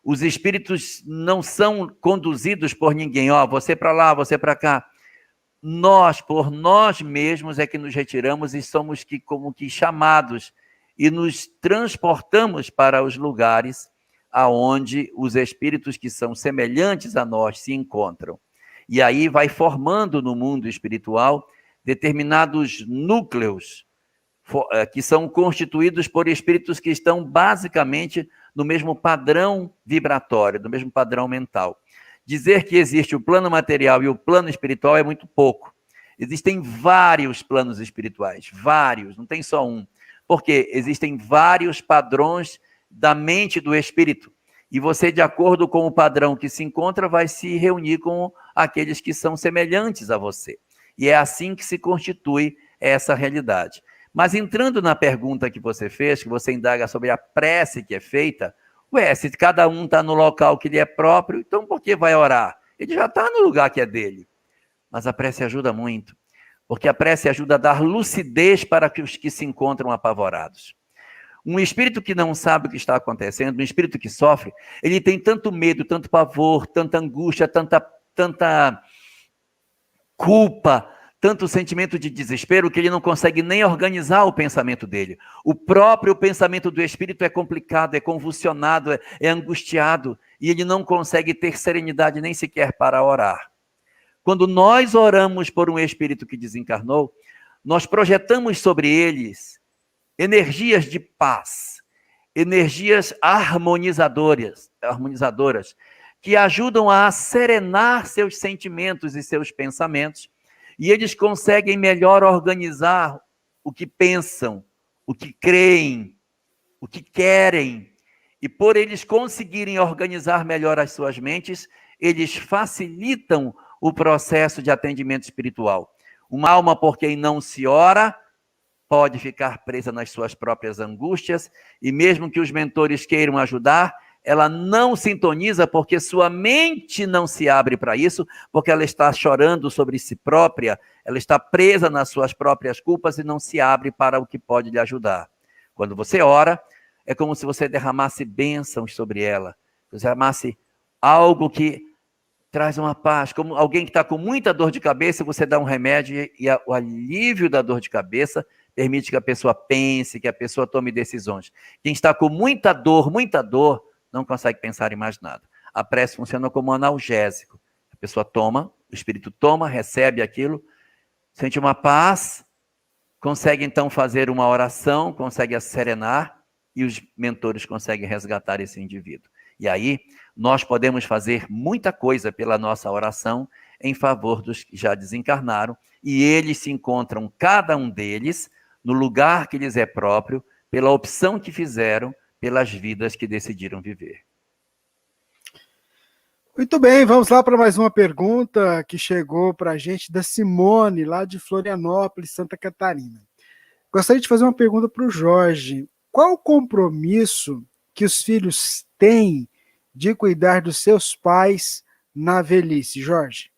os espíritos não são conduzidos por ninguém. Você para lá, você para cá. Nós, por nós mesmos, é que nos retiramos e somos como que chamados e nos transportamos para os lugares aonde os espíritos que são semelhantes a nós se encontram. E aí vai formando no mundo espiritual determinados núcleos que são constituídos por espíritos que estão basicamente no mesmo padrão vibratório, no mesmo padrão mental. Dizer que existe o plano material e o plano espiritual é muito pouco. Existem vários planos espirituais, vários, não tem só um. Porque existem vários padrões da mente do espírito. E você, de acordo com o padrão que se encontra, vai se reunir com aqueles que são semelhantes a você. E é assim que se constitui essa realidade. Mas entrando na pergunta que você fez, que você indaga sobre a prece que é feita, se cada um está no local que lhe é próprio, então por que vai orar? Ele já está no lugar que é dele. Mas a prece ajuda muito, porque a prece ajuda a dar lucidez para os que se encontram apavorados. Um espírito que não sabe o que está acontecendo, um espírito que sofre, ele tem tanto medo, tanto pavor, tanta angústia, tanta culpa, tanto sentimento de desespero, que ele não consegue nem organizar o pensamento dele. O próprio pensamento do espírito é complicado, é convulsionado, é angustiado, e ele não consegue ter serenidade nem sequer para orar. Quando nós oramos por um espírito que desencarnou, nós projetamos sobre eles energias de paz, energias harmonizadoras, que ajudam a serenar seus sentimentos e seus pensamentos, e eles conseguem melhor organizar o que pensam, o que creem, o que querem. E por eles conseguirem organizar melhor as suas mentes, eles facilitam o processo de atendimento espiritual. Uma alma por quem não se ora pode ficar presa nas suas próprias angústias, e mesmo que os mentores queiram ajudar, ela não sintoniza porque sua mente não se abre para isso, porque ela está chorando sobre si própria, ela está presa nas suas próprias culpas e não se abre para o que pode lhe ajudar. Quando você ora, é como se você derramasse bênçãos sobre ela, derramasse algo que traz uma paz, como alguém que está com muita dor de cabeça, você dá um remédio e o alívio da dor de cabeça permite que a pessoa pense, que a pessoa tome decisões. Quem está com muita dor, não consegue pensar em mais nada. A prece funciona como um analgésico. A pessoa toma, o espírito toma, recebe aquilo, sente uma paz, consegue então fazer uma oração, consegue serenar, e os mentores conseguem resgatar esse indivíduo. E aí, nós podemos fazer muita coisa pela nossa oração em favor dos que já desencarnaram, e eles se encontram, cada um deles, no lugar que lhes é próprio, pela opção que fizeram, pelas vidas que decidiram viver. Muito bem, vamos lá para mais uma pergunta que chegou para a gente da Simone, lá de Florianópolis, Santa Catarina. Gostaria de fazer uma pergunta para o Jorge. Qual o compromisso que os filhos têm de cuidar dos seus pais na velhice, Jorge?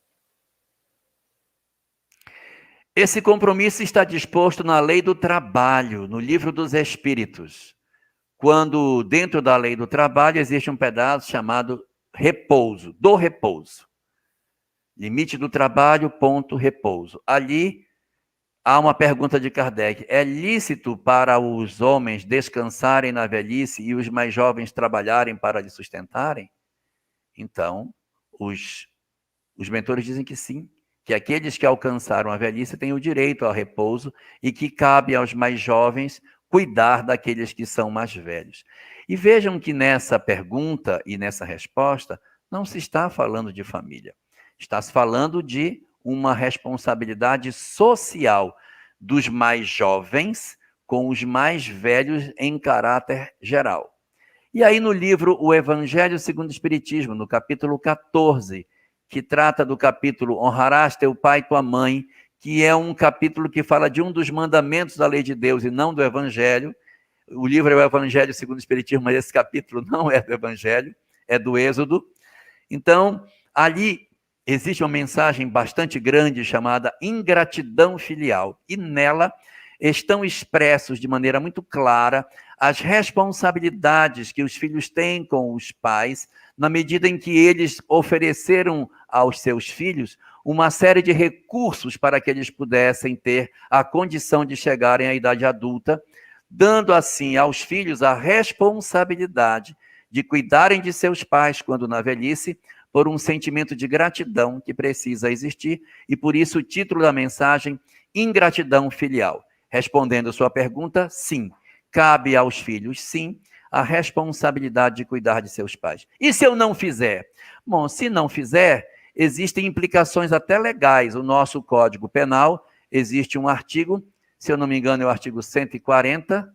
Esse compromisso está disposto na Lei do Trabalho, no Livro dos Espíritos. Quando dentro da Lei do Trabalho existe um pedaço chamado repouso, do repouso. Limite do trabalho, ponto, repouso. Ali há uma pergunta de Kardec. É lícito para os homens descansarem na velhice e os mais jovens trabalharem para lhe sustentarem? Então, os mentores dizem que sim, que aqueles que alcançaram a velhice têm o direito ao repouso e que cabe aos mais jovens cuidar daqueles que são mais velhos. E vejam que nessa pergunta e nessa resposta não se está falando de família. Está se falando de uma responsabilidade social dos mais jovens com os mais velhos em caráter geral. E aí no livro O Evangelho segundo o Espiritismo, no capítulo 14, que trata do capítulo Honrarás teu pai e tua mãe, que é um capítulo que fala de um dos mandamentos da lei de Deus e não do Evangelho. O livro é o Evangelho segundo o Espiritismo, mas esse capítulo não é do Evangelho, é do Êxodo. Então, ali existe uma mensagem bastante grande chamada ingratidão filial, e nela estão expressos de maneira muito clara as responsabilidades que os filhos têm com os pais, na medida em que eles ofereceram aos seus filhos uma série de recursos para que eles pudessem ter a condição de chegarem à idade adulta, dando assim aos filhos a responsabilidade de cuidarem de seus pais quando na velhice, por um sentimento de gratidão que precisa existir, e por isso o título da mensagem, ingratidão filial. Respondendo a sua pergunta, sim, cabe aos filhos, sim, a responsabilidade de cuidar de seus pais. E se eu não fizer? Bom, se não fizer, existem implicações até legais. O nosso Código Penal, existe um artigo, se eu não me engano é o artigo 140,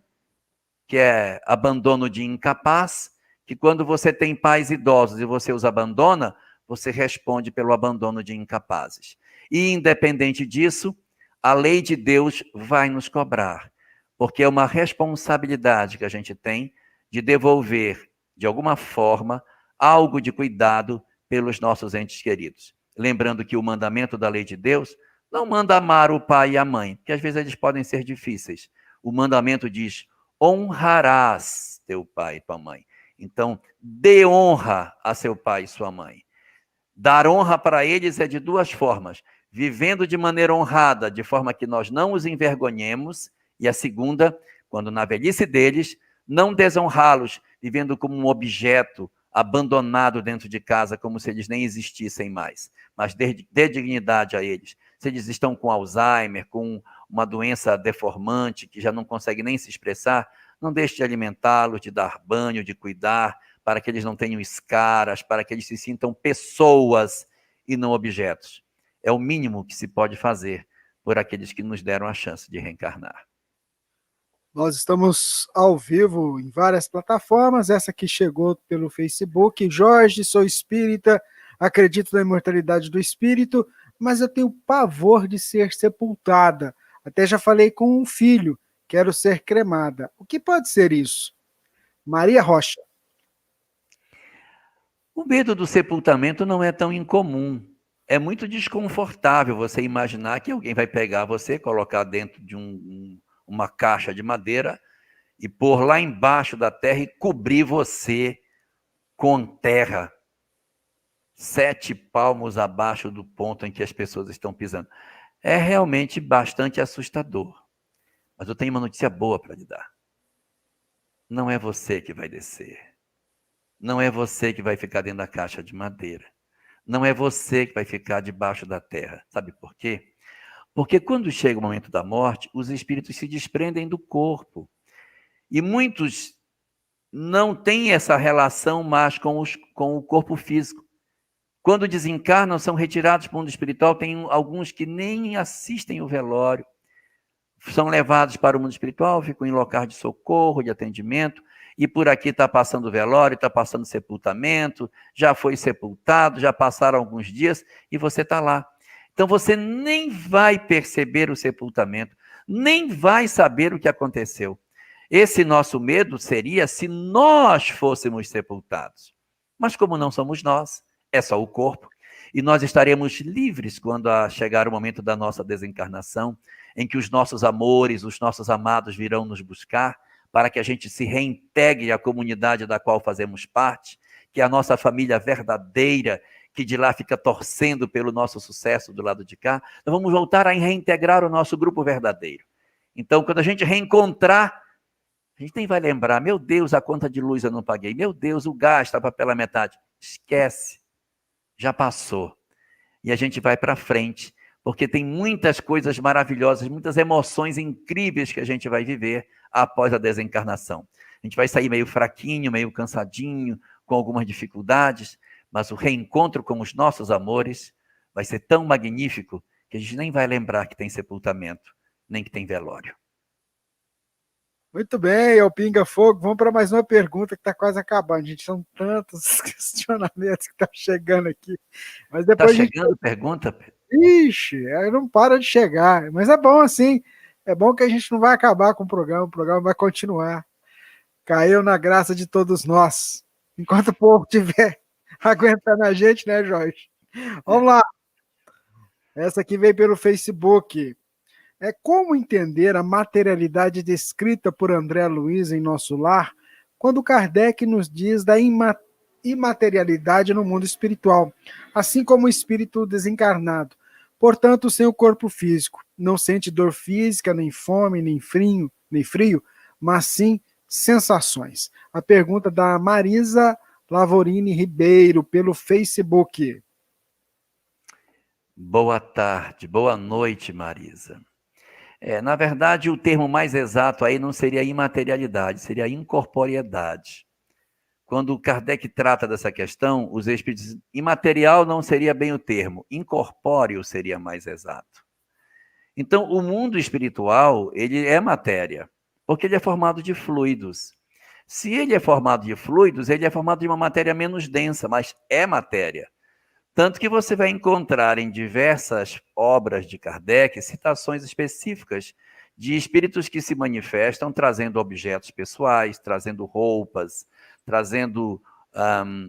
que é abandono de incapaz, que quando você tem pais idosos e você os abandona, você responde pelo abandono de incapazes. E independente disso, a lei de Deus vai nos cobrar, porque é uma responsabilidade que a gente tem de devolver, de alguma forma, algo de cuidado pelos nossos entes queridos. Lembrando que o mandamento da lei de Deus não manda amar o pai e a mãe, porque às vezes eles podem ser difíceis. O mandamento diz, honrarás teu pai e tua mãe. Então, dê honra a seu pai e sua mãe. Dar honra para eles é de duas formas. Vivendo de maneira honrada, de forma que nós não os envergonhemos. E a segunda, quando na velhice deles, não desonrá-los, vivendo como um objeto abandonado dentro de casa, como se eles nem existissem mais. Mas dê dignidade a eles. Se eles estão com Alzheimer, com uma doença deformante, que já não consegue nem se expressar, não deixe de alimentá-los, de dar banho, de cuidar, para que eles não tenham escaras, para que eles se sintam pessoas e não objetos. É o mínimo que se pode fazer por aqueles que nos deram a chance de reencarnar. Nós estamos ao vivo em várias plataformas. Essa que chegou pelo Facebook. Jorge, sou espírita, acredito na imortalidade do espírito, mas eu tenho pavor de ser sepultada. Até já falei com um filho, quero ser cremada. O que pode ser isso? Maria Rocha. O medo do sepultamento não é tão incomum. É muito desconfortável você imaginar que alguém vai pegar você, colocar dentro de uma caixa de madeira e pôr lá embaixo da terra e cobrir você com terra, 7 palmos abaixo do ponto em que as pessoas estão pisando. É realmente bastante assustador. Mas eu tenho uma notícia boa para lhe dar. Não é você que vai descer. Não é você que vai ficar dentro da caixa de madeira. Não é você que vai ficar debaixo da terra. Sabe por quê? Porque quando chega o momento da morte, os espíritos se desprendem do corpo. E muitos não têm essa relação mais com o corpo físico. Quando desencarnam, são retirados para o mundo espiritual. Tem alguns que nem assistem o velório. São levados para o mundo espiritual, ficam em locais de socorro, de atendimento. E por aqui está passando o velório, está passando o sepultamento, já foi sepultado, já passaram alguns dias e você está lá. Então você nem vai perceber o sepultamento, nem vai saber o que aconteceu. Esse nosso medo seria se nós fôssemos sepultados. Mas como não somos nós, é só o corpo. E nós estaremos livres quando chegar o momento da nossa desencarnação, em que os nossos amores, os nossos amados virão nos buscar, para que a gente se reintegre à comunidade da qual fazemos parte, que é a nossa família verdadeira, que de lá fica torcendo pelo nosso sucesso do lado de cá. Nós vamos voltar a reintegrar o nosso grupo verdadeiro. Então, quando a gente reencontrar, a gente nem vai lembrar, meu Deus, a conta de luz eu não paguei, meu Deus, o gás estava pela metade. Esquece, já passou. E a gente vai para frente, porque tem muitas coisas maravilhosas, muitas emoções incríveis que a gente vai viver após a desencarnação. A gente vai sair meio fraquinho, meio cansadinho, com algumas dificuldades, mas o reencontro com os nossos amores vai ser tão magnífico que a gente nem vai lembrar que tem sepultamento, nem que tem velório. Muito bem, é o Pinga Fogo. Vamos para mais uma pergunta que está quase acabando. Gente, são tantos questionamentos que estão chegando aqui. Mas depois está chegando pergunta? Ixi, não para de chegar. Mas é bom assim. É bom que a gente não vai acabar com o programa vai continuar. Caiu na graça de todos nós. Enquanto o povo estiver aguentando a gente, né, Jorge? Vamos lá. Essa aqui veio pelo Facebook. É como entender a materialidade descrita por André Luiz em Nosso Lar, quando Kardec nos diz da imaterialidade no mundo espiritual, assim como o espírito desencarnado, portanto, sem o corpo físico, não sente dor física, nem fome, nem frio, mas sim sensações. A pergunta da Marisa Lavorini Ribeiro, pelo Facebook. Boa tarde, boa noite, Marisa. Na verdade, o termo mais exato aí não seria imaterialidade, seria incorporeidade. Quando Kardec trata dessa questão, os espíritos, imaterial não seria bem o termo, incorpóreo seria mais exato. Então, o mundo espiritual, ele é matéria, porque ele é formado de fluidos. Se ele é formado de fluidos, ele é formado de uma matéria menos densa, mas é matéria. Tanto que você vai encontrar em diversas obras de Kardec citações específicas de espíritos que se manifestam trazendo objetos pessoais, trazendo roupas, trazendo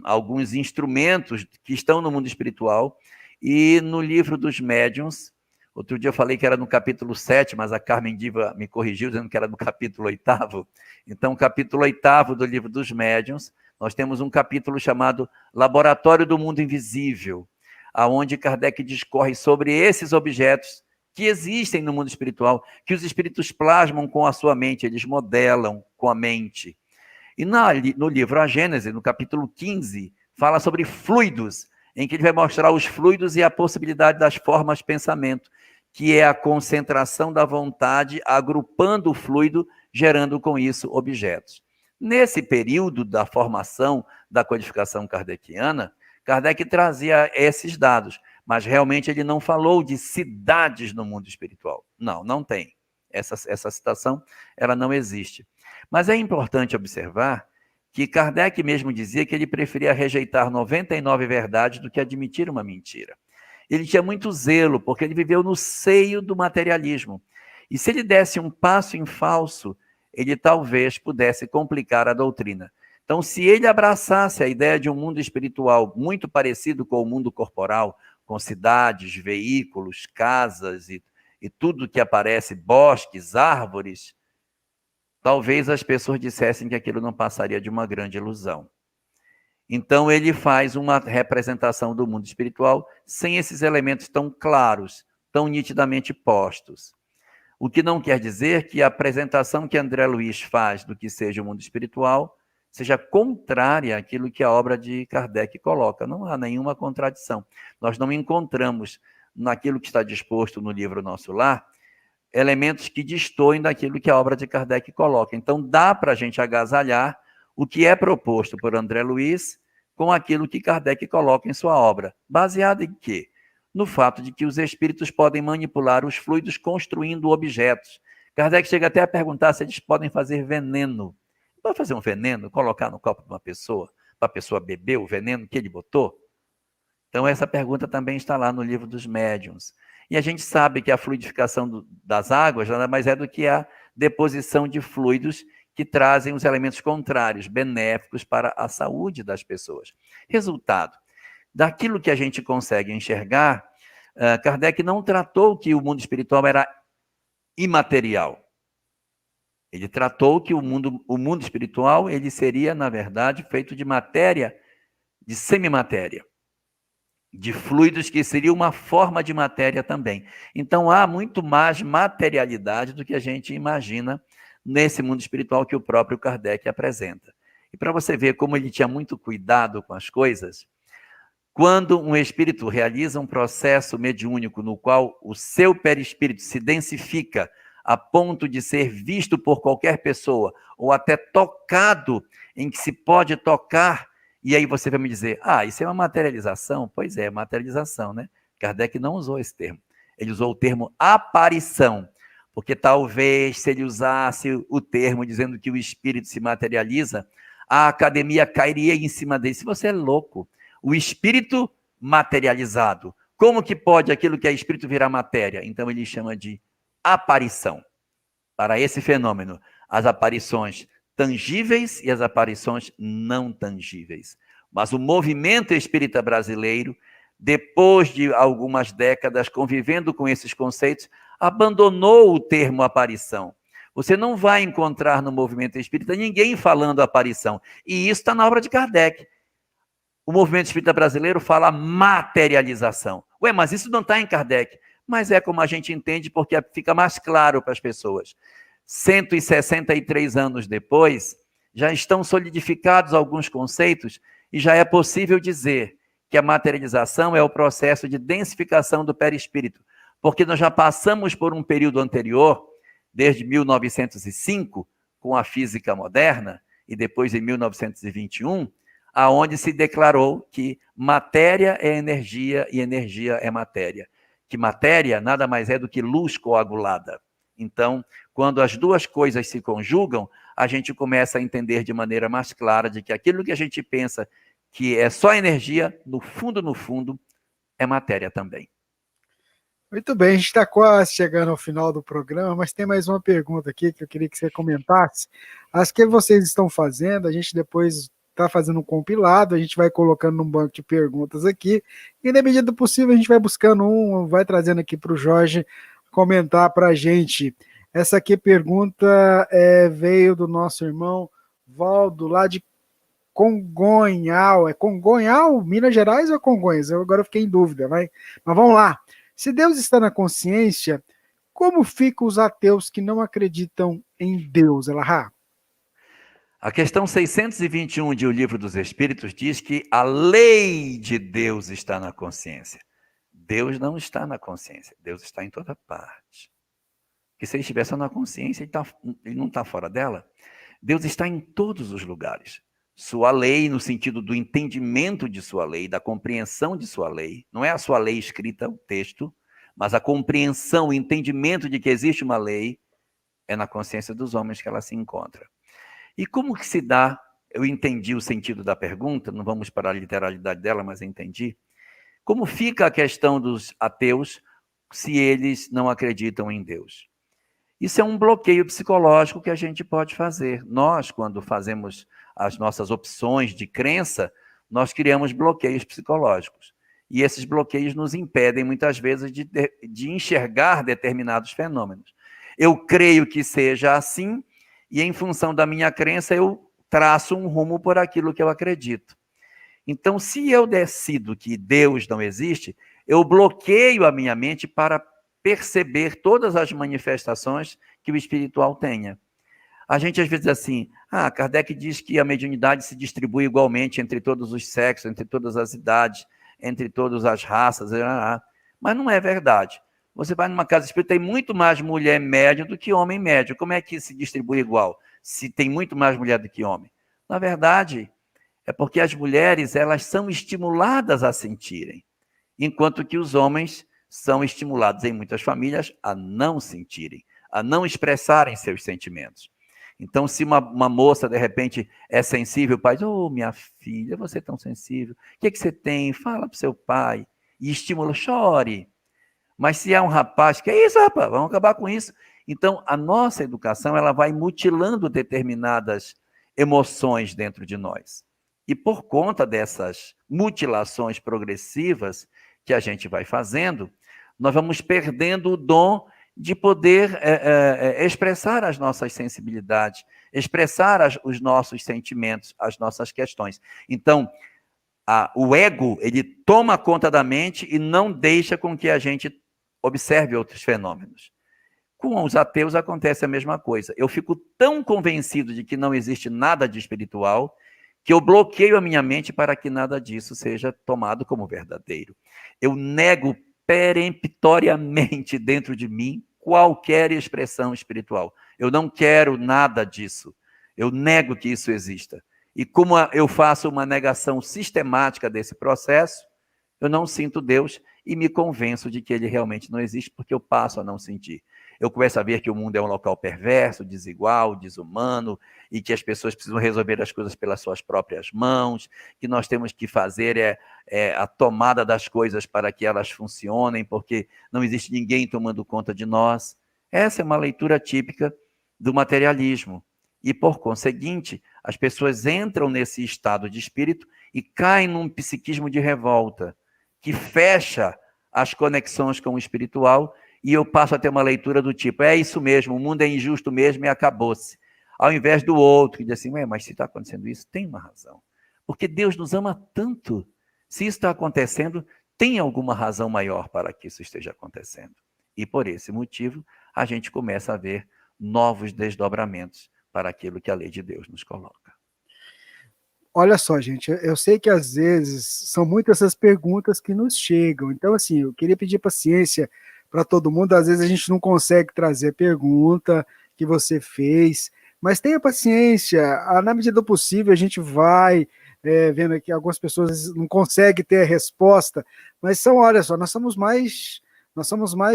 alguns instrumentos que estão no mundo espiritual. E no livro dos médiuns, outro dia eu falei que era no capítulo 7, mas a Carmen Diva me corrigiu dizendo que era no capítulo 8º. Então, capítulo 8º do livro dos médiuns, nós temos um capítulo chamado Laboratório do Mundo Invisível, aonde Kardec discorre sobre esses objetos que existem no mundo espiritual, que os espíritos plasmam com a sua mente, eles modelam com a mente. E no livro A Gênese, no capítulo 15, fala sobre fluidos, em que ele vai mostrar os fluidos e a possibilidade das formas de pensamento, que é a concentração da vontade agrupando o fluido, gerando com isso objetos. Nesse período da formação da codificação kardeciana, Kardec trazia esses dados, mas realmente ele não falou de cidades no mundo espiritual. Não, não tem. Essa citação, ela não existe. Mas é importante observar que Kardec mesmo dizia que ele preferia rejeitar 99 verdades do que admitir uma mentira. Ele tinha muito zelo, porque ele viveu no seio do materialismo. E se ele desse um passo em falso, ele talvez pudesse complicar a doutrina. Então, se ele abraçasse a ideia de um mundo espiritual muito parecido com o mundo corporal, com cidades, veículos, casas e tudo que aparece, bosques, árvores, talvez as pessoas dissessem que aquilo não passaria de uma grande ilusão. Então, ele faz uma representação do mundo espiritual sem esses elementos tão claros, tão nitidamente postos. O que não quer dizer que a apresentação que André Luiz faz do que seja o mundo espiritual seja contrária àquilo que a obra de Kardec coloca. Não há nenhuma contradição. Nós não encontramos naquilo que está disposto no livro Nosso Lar elementos que destoem daquilo que a obra de Kardec coloca. Então, dá para a gente agasalhar o que é proposto por André Luiz com aquilo que Kardec coloca em sua obra. Baseado em quê? No fato de que os espíritos podem manipular os fluidos construindo objetos. Kardec chega até a perguntar se eles podem fazer veneno. Pode fazer um veneno, colocar no copo de uma pessoa, para a pessoa beber o veneno que ele botou? Então, essa pergunta também está lá no livro dos médiuns. E a gente sabe que a fluidificação das águas nada mais é do que a deposição de fluidos que trazem os elementos contrários, benéficos para a saúde das pessoas. Resultado, daquilo que a gente consegue enxergar, Kardec não tratou que o mundo espiritual era imaterial. Ele tratou que o mundo espiritual ele seria, na verdade, feito de matéria, de semimatéria, de fluidos que seria uma forma de matéria também. Então, há muito mais materialidade do que a gente imagina nesse mundo espiritual que o próprio Kardec apresenta. E para você ver como ele tinha muito cuidado com as coisas, quando um espírito realiza um processo mediúnico no qual o seu perispírito se densifica a ponto de ser visto por qualquer pessoa, ou até tocado, em que se pode tocar, e aí você vai me dizer, isso é uma materialização? Pois é, materialização, né? Kardec não usou esse termo. Ele usou o termo aparição, porque talvez se ele usasse o termo dizendo que o espírito se materializa, a academia cairia em cima dele. Se você é louco, o espírito materializado, como que pode aquilo que é espírito virar matéria? Então ele chama de aparição. Para esse fenômeno, as aparições tangíveis e as aparições não tangíveis. Mas o movimento espírita brasileiro, depois de algumas décadas convivendo com esses conceitos, abandonou o termo aparição. Você não vai encontrar no movimento espírita ninguém falando aparição. E isso está na obra de Kardec. O movimento espírita brasileiro fala materialização. Mas isso não está em Kardec. Mas é como a gente entende, porque fica mais claro para as pessoas. 163 anos depois, já estão solidificados alguns conceitos e já é possível dizer que a materialização é o processo de densificação do perispírito, porque nós já passamos por um período anterior, desde 1905, com a física moderna, e depois em 1921, aonde se declarou que matéria é energia e energia é matéria. Que matéria nada mais é do que luz coagulada. Então, quando as duas coisas se conjugam, a gente começa a entender de maneira mais clara de que aquilo que a gente pensa que é só energia, no fundo, é matéria também. Muito bem, a gente está quase chegando ao final do programa, mas tem mais uma pergunta aqui que eu queria que você comentasse. As que vocês estão fazendo, a gente depois está fazendo um compilado, a gente vai colocando num banco de perguntas aqui, e na medida do possível a gente vai buscando vai trazendo aqui para o Jorge comentar para a gente. Essa aqui pergunta veio do nosso irmão Valdo, lá de Congonhal. É Congonhal, Minas Gerais ou é Congonhas? Eu agora fiquei em dúvida, mas vamos lá. Se Deus está na consciência, como ficam os ateus que não acreditam em Deus, Elahá? A questão 621 de O Livro dos Espíritos diz que a lei de Deus está na consciência. Deus não está na consciência, Deus está em toda parte. Porque se ele estivesse na consciência, ele não está fora dela. Deus está em todos os lugares. Sua lei, no sentido do entendimento de sua lei, da compreensão de sua lei, não é a sua lei escrita, o texto, mas a compreensão, o entendimento de que existe uma lei, é na consciência dos homens que ela se encontra. E como que se dá? Eu entendi o sentido da pergunta, não vamos para a literalidade dela, mas entendi. Como fica a questão dos ateus se eles não acreditam em Deus? Isso é um bloqueio psicológico que a gente pode fazer. Nós, quando fazemos as nossas opções de crença, nós criamos bloqueios psicológicos. E esses bloqueios nos impedem, muitas vezes, de enxergar determinados fenômenos. Eu creio que seja assim, e em função da minha crença, eu traço um rumo por aquilo que eu acredito. Então, se eu decido que Deus não existe, eu bloqueio a minha mente para perceber todas as manifestações que o espiritual tenha. A gente às vezes diz assim, Kardec diz que a mediunidade se distribui igualmente entre todos os sexos, entre todas as idades, entre todas as raças, mas não é verdade. Você vai numa casa espírita, tem muito mais mulher médium do que homem médium. Como é que se distribui igual, se tem muito mais mulher do que homem? Na verdade, é porque as mulheres elas são estimuladas a sentirem, enquanto que os homens são estimulados em muitas famílias a não sentirem, a não expressarem seus sentimentos. Então, se uma moça, de repente, é sensível, o pai diz, minha filha, você é tão sensível, o que você tem? Fala para o seu pai. E estimula, chore. Mas se é um rapaz, que é isso, rapaz? Vamos acabar com isso. Então, a nossa educação, ela vai mutilando determinadas emoções dentro de nós. E por conta dessas mutilações progressivas que a gente vai fazendo, nós vamos perdendo o dom de poder expressar as nossas sensibilidades, expressar os nossos sentimentos, as nossas questões. Então, o ego, ele toma conta da mente e não deixa com que a gente observe outros fenômenos. Com os ateus acontece a mesma coisa. Eu fico tão convencido de que não existe nada de espiritual que eu bloqueio a minha mente para que nada disso seja tomado como verdadeiro. Eu nego peremptoriamente dentro de mim qualquer expressão espiritual. Eu não quero nada disso. Eu nego que isso exista. E como eu faço uma negação sistemática desse processo, eu não sinto Deus e me convenço de que ele realmente não existe, porque eu passo a não sentir. Eu começo a ver que o mundo é um local perverso, desigual, desumano, e que as pessoas precisam resolver as coisas pelas suas próprias mãos, que nós temos que fazer a tomada das coisas para que elas funcionem, porque não existe ninguém tomando conta de nós. Essa é uma leitura típica do materialismo. E, por conseguinte, as pessoas entram nesse estado de espírito e caem num psiquismo de revolta, que fecha as conexões com o espiritual, e eu passo a ter uma leitura do tipo, é isso mesmo, o mundo é injusto mesmo e acabou-se. Ao invés do outro, que diz assim, mas se está acontecendo isso, tem uma razão. Porque Deus nos ama tanto. Se isso está acontecendo, tem alguma razão maior para que isso esteja acontecendo. E por esse motivo, a gente começa a ver novos desdobramentos para aquilo que a lei de Deus nos coloca. Olha só, gente, eu sei que às vezes são muitas essas perguntas que nos chegam. Então, assim, eu queria pedir paciência para todo mundo. Às vezes a gente não consegue trazer a pergunta que você fez, mas tenha paciência. Na medida do possível, a gente vai vendo que algumas pessoas não conseguem ter a resposta, mas olha só, nós somos mais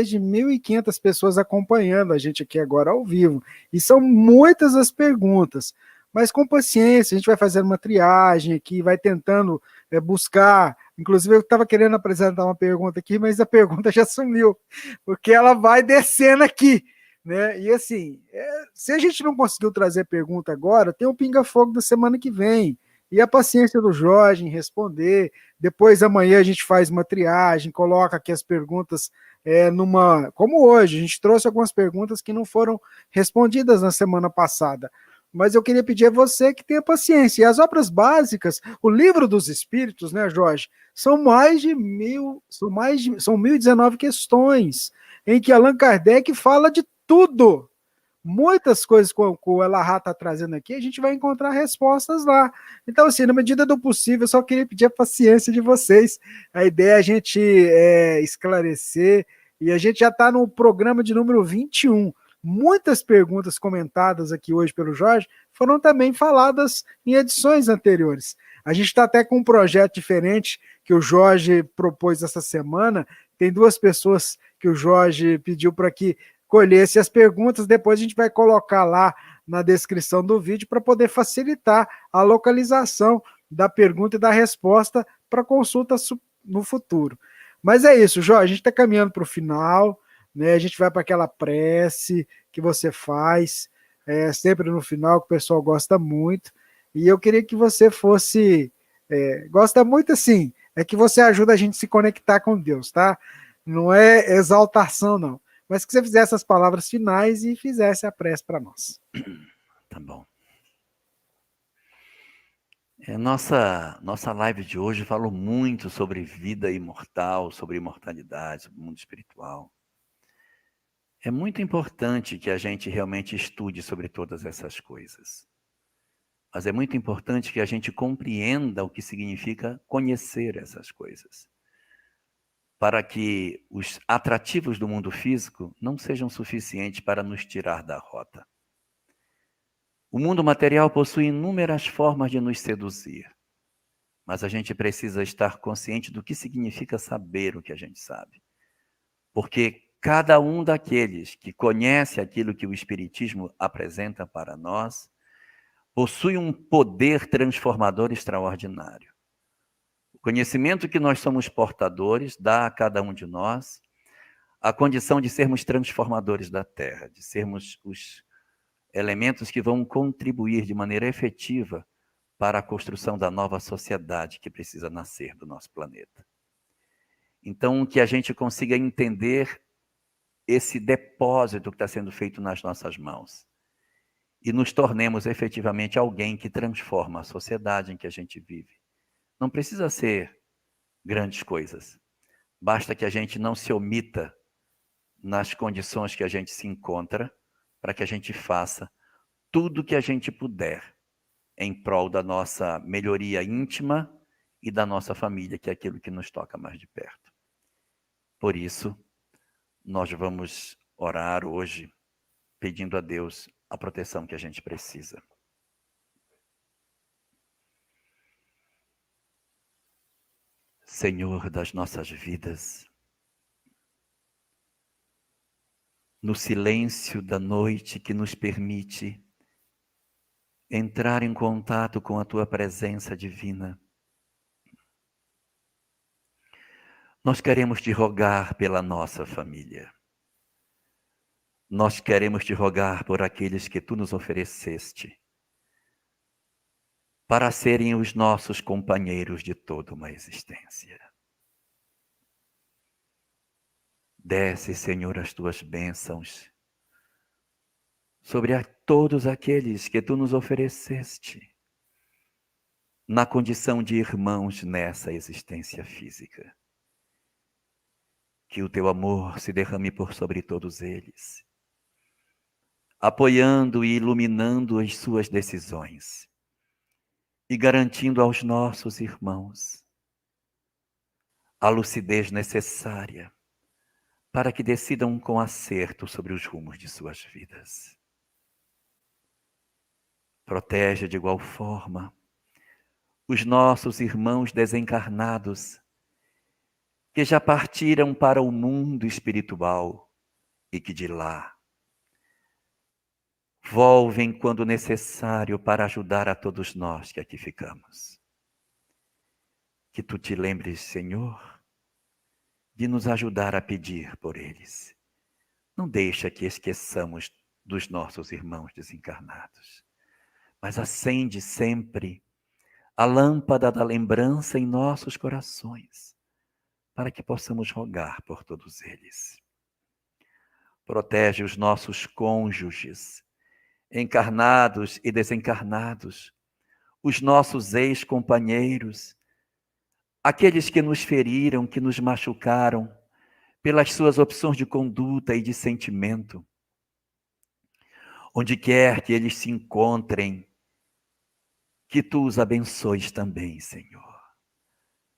de 1.500 pessoas acompanhando a gente aqui agora ao vivo, e são muitas as perguntas. Mas com paciência, a gente vai fazendo uma triagem aqui, vai tentando buscar. Inclusive, eu estava querendo apresentar uma pergunta aqui, mas a pergunta já sumiu, porque ela vai descendo aqui, né? E assim, se a gente não conseguiu trazer a pergunta agora, tem o Pinga-Fogo da semana que vem. E a paciência do Jorge em responder. Depois, amanhã, a gente faz uma triagem, coloca aqui as perguntas como hoje. A gente trouxe algumas perguntas que não foram respondidas na semana passada. Mas eu queria pedir a você que tenha paciência. E as obras básicas, o Livro dos Espíritos, né, Jorge? São 1.019 questões, em que Allan Kardec fala de tudo. Muitas coisas que o Elahá está trazendo aqui, a gente vai encontrar respostas lá. Então, assim, na medida do possível, eu só queria pedir a paciência de vocês. A ideia é a gente esclarecer, e a gente já está no programa de número 21. muitas perguntas comentadas aqui hoje pelo Jorge foram também faladas em edições anteriores. A gente está até com um projeto diferente que o Jorge propôs essa semana. Tem 2 pessoas que o Jorge pediu para que colhesse as perguntas, depois a gente vai colocar lá na descrição do vídeo para poder facilitar a localização da pergunta e da resposta para consulta no futuro. Mas é isso, Jorge, a gente está caminhando para o final, né? A gente vai para aquela prece que você faz, sempre no final, que o pessoal gosta muito, e eu queria que você fosse, gosta muito assim, é que você ajuda a gente a se conectar com Deus, tá? Não é exaltação, não, mas que você fizesse as palavras finais e fizesse a prece para nós. Tá bom. Nossa live de hoje falou muito sobre vida imortal, sobre imortalidade, sobre o mundo espiritual. É muito importante que a gente realmente estude sobre todas essas coisas. Mas é muito importante que a gente compreenda o que significa conhecer essas coisas, para que os atrativos do mundo físico não sejam suficientes para nos tirar da rota. O mundo material possui inúmeras formas de nos seduzir, mas a gente precisa estar consciente do que significa saber o que a gente sabe. Porque cada um daqueles que conhece aquilo que o Espiritismo apresenta para nós, possui um poder transformador extraordinário. O conhecimento que nós somos portadores dá a cada um de nós a condição de sermos transformadores da Terra, de sermos os elementos que vão contribuir de maneira efetiva para a construção da nova sociedade que precisa nascer do nosso planeta. Então, que a gente consiga entender esse depósito que está sendo feito nas nossas mãos e nos tornemos efetivamente alguém que transforma a sociedade em que a gente vive. Não precisa ser grandes coisas. Basta que a gente não se omita nas condições que a gente se encontra, para que a gente faça tudo o que a gente puder em prol da nossa melhoria íntima e da nossa família, que é aquilo que nos toca mais de perto. Por isso, nós vamos orar hoje, pedindo a Deus a proteção que a gente precisa. Senhor das nossas vidas, no silêncio da noite que nos permite entrar em contato com a Tua presença divina, nós queremos Te rogar pela nossa família. Nós queremos Te rogar por aqueles que Tu nos ofereceste, para serem os nossos companheiros de toda uma existência. Desce, Senhor, as Tuas bênçãos sobre todos aqueles que Tu nos ofereceste, na condição de irmãos nessa existência física. Que o Teu amor se derrame por sobre todos eles, apoiando e iluminando as suas decisões e garantindo aos nossos irmãos a lucidez necessária para que decidam com acerto sobre os rumos de suas vidas. Protege de igual forma os nossos irmãos desencarnados que já partiram para o mundo espiritual e que de lá volvem quando necessário para ajudar a todos nós que aqui ficamos. Que Tu te lembres, Senhor, de nos ajudar a pedir por eles. Não deixa que esqueçamos dos nossos irmãos desencarnados, mas acende sempre a lâmpada da lembrança em nossos corações, para que possamos rogar por todos eles. Protege os nossos cônjuges, encarnados e desencarnados, os nossos ex-companheiros, aqueles que nos feriram, que nos machucaram, pelas suas opções de conduta e de sentimento. Onde quer que eles se encontrem, que Tu os abençoes também, Senhor.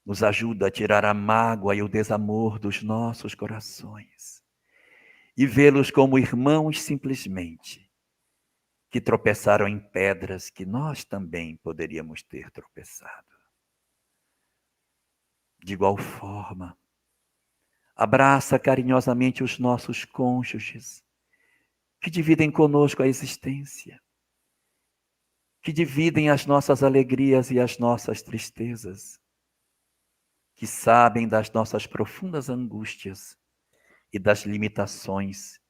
Nos ajuda a tirar a mágoa e o desamor dos nossos corações e vê-los como irmãos simplesmente, que tropeçaram em pedras que nós também poderíamos ter tropeçado. De igual forma, abraça carinhosamente os nossos cônjuges, que dividem conosco a existência, que dividem as nossas alegrias e as nossas tristezas, que sabem das nossas profundas angústias e das limitações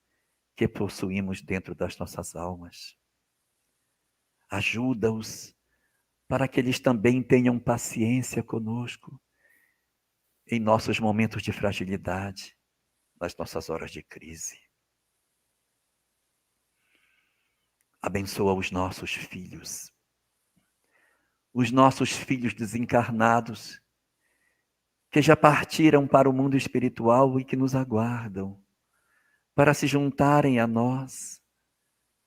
que possuímos dentro das nossas almas. Ajuda-os para que eles também tenham paciência conosco em nossos momentos de fragilidade, nas nossas horas de crise. Abençoa os nossos filhos desencarnados, que já partiram para o mundo espiritual e que nos aguardam para se juntarem a nós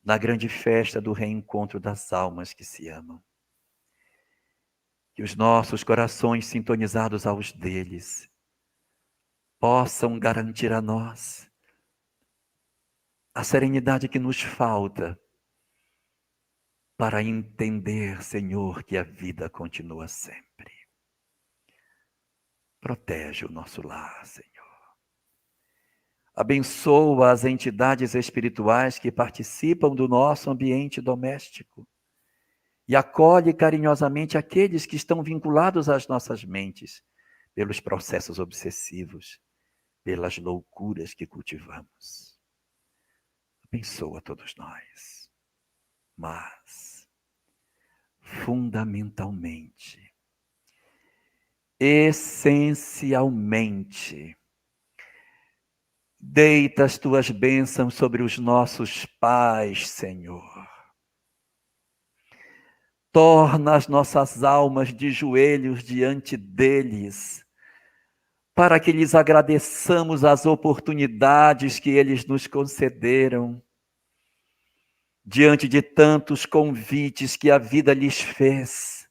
na grande festa do reencontro das almas que se amam. Que os nossos corações sintonizados aos deles possam garantir a nós a serenidade que nos falta para entender, Senhor, que a vida continua sempre. Protege o nosso lar, Senhor. Abençoa as entidades espirituais que participam do nosso ambiente doméstico e acolhe carinhosamente aqueles que estão vinculados às nossas mentes pelos processos obsessivos, pelas loucuras que cultivamos. Abençoa todos nós, mas, fundamentalmente, essencialmente, deita as tuas bênçãos sobre os nossos pais, Senhor. Torna as nossas almas de joelhos diante deles, para que lhes agradeçamos as oportunidades que eles nos concederam, diante de tantos convites que a vida lhes fez,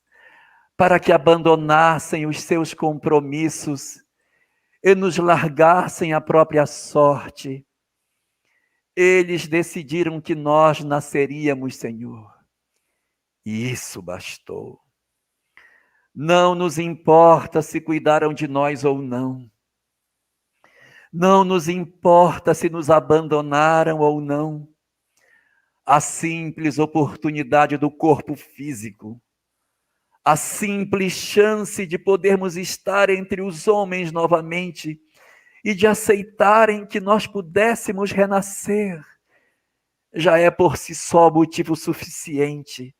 para que abandonassem os seus compromissos e nos largassem à própria sorte. Eles decidiram que nós nasceríamos, Senhor, e isso bastou. Não nos importa se cuidaram de nós ou não. Não nos importa se nos abandonaram ou não. A simples oportunidade do corpo físico, a simples chance de podermos estar entre os homens novamente e de aceitarem que nós pudéssemos renascer, já é por si só motivo suficiente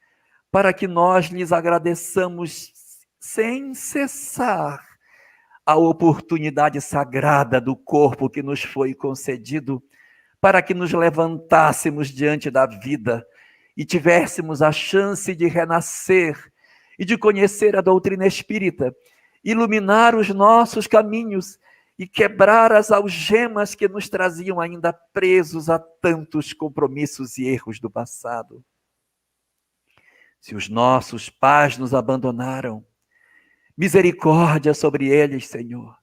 para que nós lhes agradeçamos sem cessar a oportunidade sagrada do corpo que nos foi concedido, para que nos levantássemos diante da vida e tivéssemos a chance de renascer e de conhecer a doutrina espírita, iluminar os nossos caminhos e quebrar as algemas que nos traziam ainda presos a tantos compromissos e erros do passado. Se os nossos pais nos abandonaram, misericórdia sobre eles, Senhor.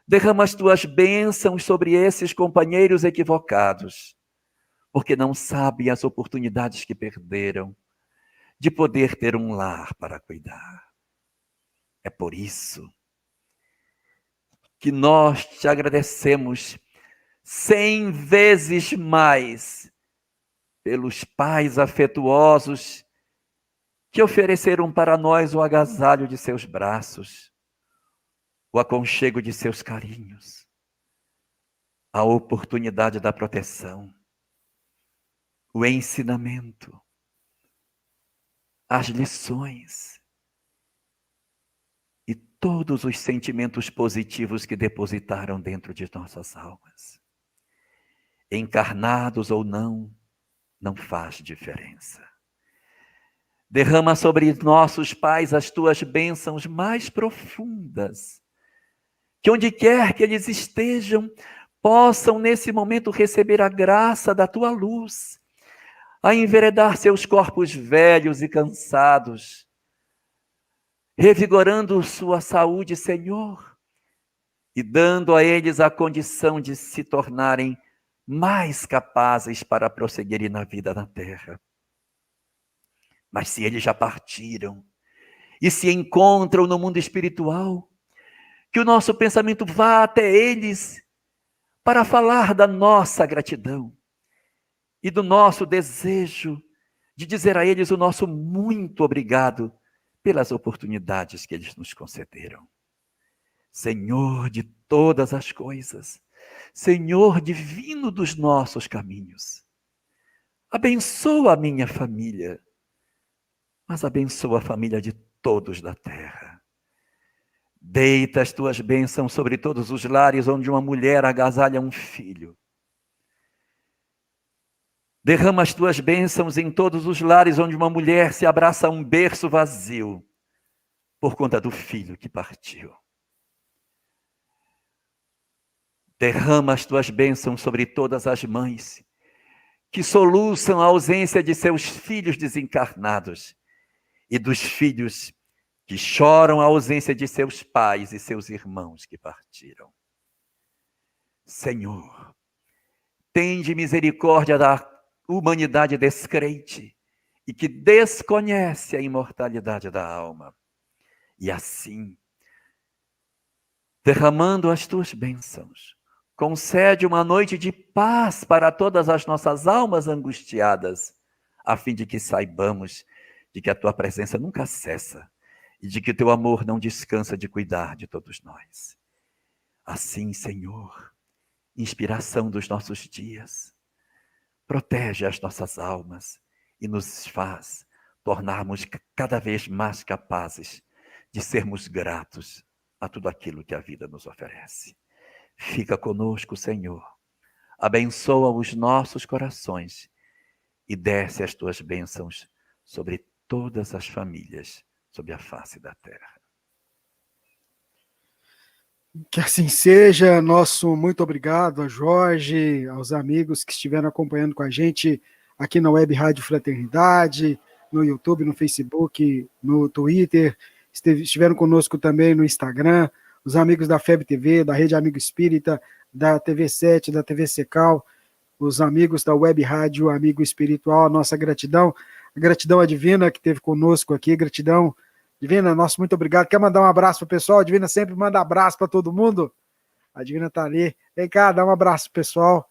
Derrama as tuas bênçãos sobre esses companheiros equivocados, porque não sabem as oportunidades que perderam de poder ter um lar para cuidar. É por isso que nós te agradecemos 100 vezes mais pelos pais afetuosos que ofereceram para nós o agasalho de seus braços, o aconchego de seus carinhos, a oportunidade da proteção, o ensinamento, as lições e todos os sentimentos positivos que depositaram dentro de nossas almas. Encarnados ou não, não faz diferença. Derrama sobre nossos pais as tuas bênçãos mais profundas, que onde quer que eles estejam, possam nesse momento receber a graça da tua luz, a enveredar seus corpos velhos e cansados, revigorando sua saúde, Senhor, e dando a eles a condição de se tornarem mais capazes para prosseguirem na vida na terra. Mas se eles já partiram e se encontram no mundo espiritual, que o nosso pensamento vá até eles para falar da nossa gratidão e do nosso desejo de dizer a eles o nosso muito obrigado pelas oportunidades que eles nos concederam. Senhor de todas as coisas, Senhor divino dos nossos caminhos, abençoa a minha família, mas abençoa a família de todos da terra. Deita as tuas bênçãos sobre todos os lares onde uma mulher agasalha um filho. Derrama as tuas bênçãos em todos os lares onde uma mulher se abraça a um berço vazio por conta do filho que partiu. Derrama as tuas bênçãos sobre todas as mães que soluçam a ausência de seus filhos desencarnados e dos filhos que choram a ausência de seus pais e seus irmãos que partiram. Senhor, tende misericórdia da humanidade descrente e que desconhece a imortalidade da alma. E assim, derramando as tuas bênçãos, concede uma noite de paz para todas as nossas almas angustiadas, a fim de que saibamos de que a tua presença nunca cessa e de que o teu amor não descansa de cuidar de todos nós. Assim, Senhor, inspiração dos nossos dias, protege as nossas almas e nos faz tornarmos cada vez mais capazes de sermos gratos a tudo aquilo que a vida nos oferece. Fica conosco, Senhor. Abençoa os nossos corações e desce as tuas bênçãos sobre todas as famílias sobre a face da terra. Que assim seja. Nosso muito obrigado a Jorge, aos amigos que estiveram acompanhando com a gente aqui na Web Rádio Fraternidade, no YouTube, no Facebook, no Twitter, estiveram conosco também no Instagram, os amigos da FEB TV, da Rede Amigo Espírita, da TV 7, da TV Secal, os amigos da Web Rádio Amigo Espiritual, a nossa gratidão, a gratidão à Divina que esteve conosco aqui, gratidão, Divina, nosso muito obrigado. Quer mandar um abraço para o pessoal? A Divina sempre manda abraço para todo mundo. A Divina está ali. Vem cá, dá um abraço pessoal.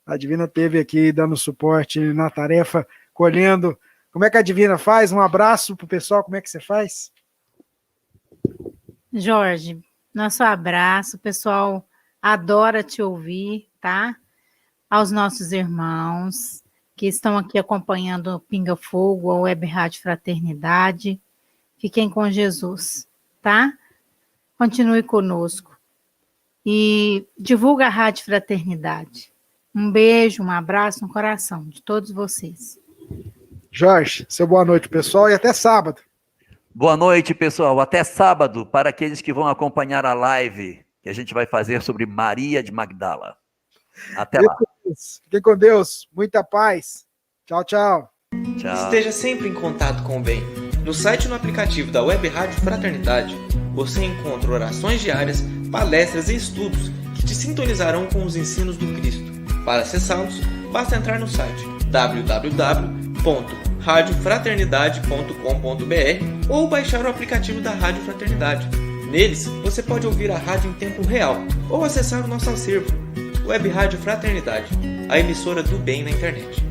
A Divina esteve aqui dando suporte na tarefa, colhendo. Como é que a Divina faz? Um abraço para o pessoal, como é que você faz? Jorge, nosso abraço, o pessoal adora te ouvir, tá? Aos nossos irmãos que estão aqui acompanhando o Pinga Fogo, a Web Rádio Fraternidade. Fiquem com Jesus, tá? Continue conosco. E divulga a Rádio Fraternidade. Um beijo, um abraço no coração de todos vocês. Jorge, seu boa noite, pessoal, e até sábado. Boa noite, pessoal. Até sábado, para aqueles que vão acompanhar a live que a gente vai fazer sobre Maria de Magdala. Até lá. Fiquem com Deus. Muita paz. Tchau, tchau. Tchau. Esteja sempre em contato com o bem. No site e no aplicativo da Web Rádio Fraternidade, você encontra orações diárias, palestras e estudos que te sintonizarão com os ensinos do Cristo. Para acessá-los, basta entrar no site www.radiofraternidade.com.br ou baixar o aplicativo da Rádio Fraternidade. Neles, você pode ouvir a rádio em tempo real ou acessar o nosso acervo. Web Rádio Fraternidade, a emissora do bem na internet.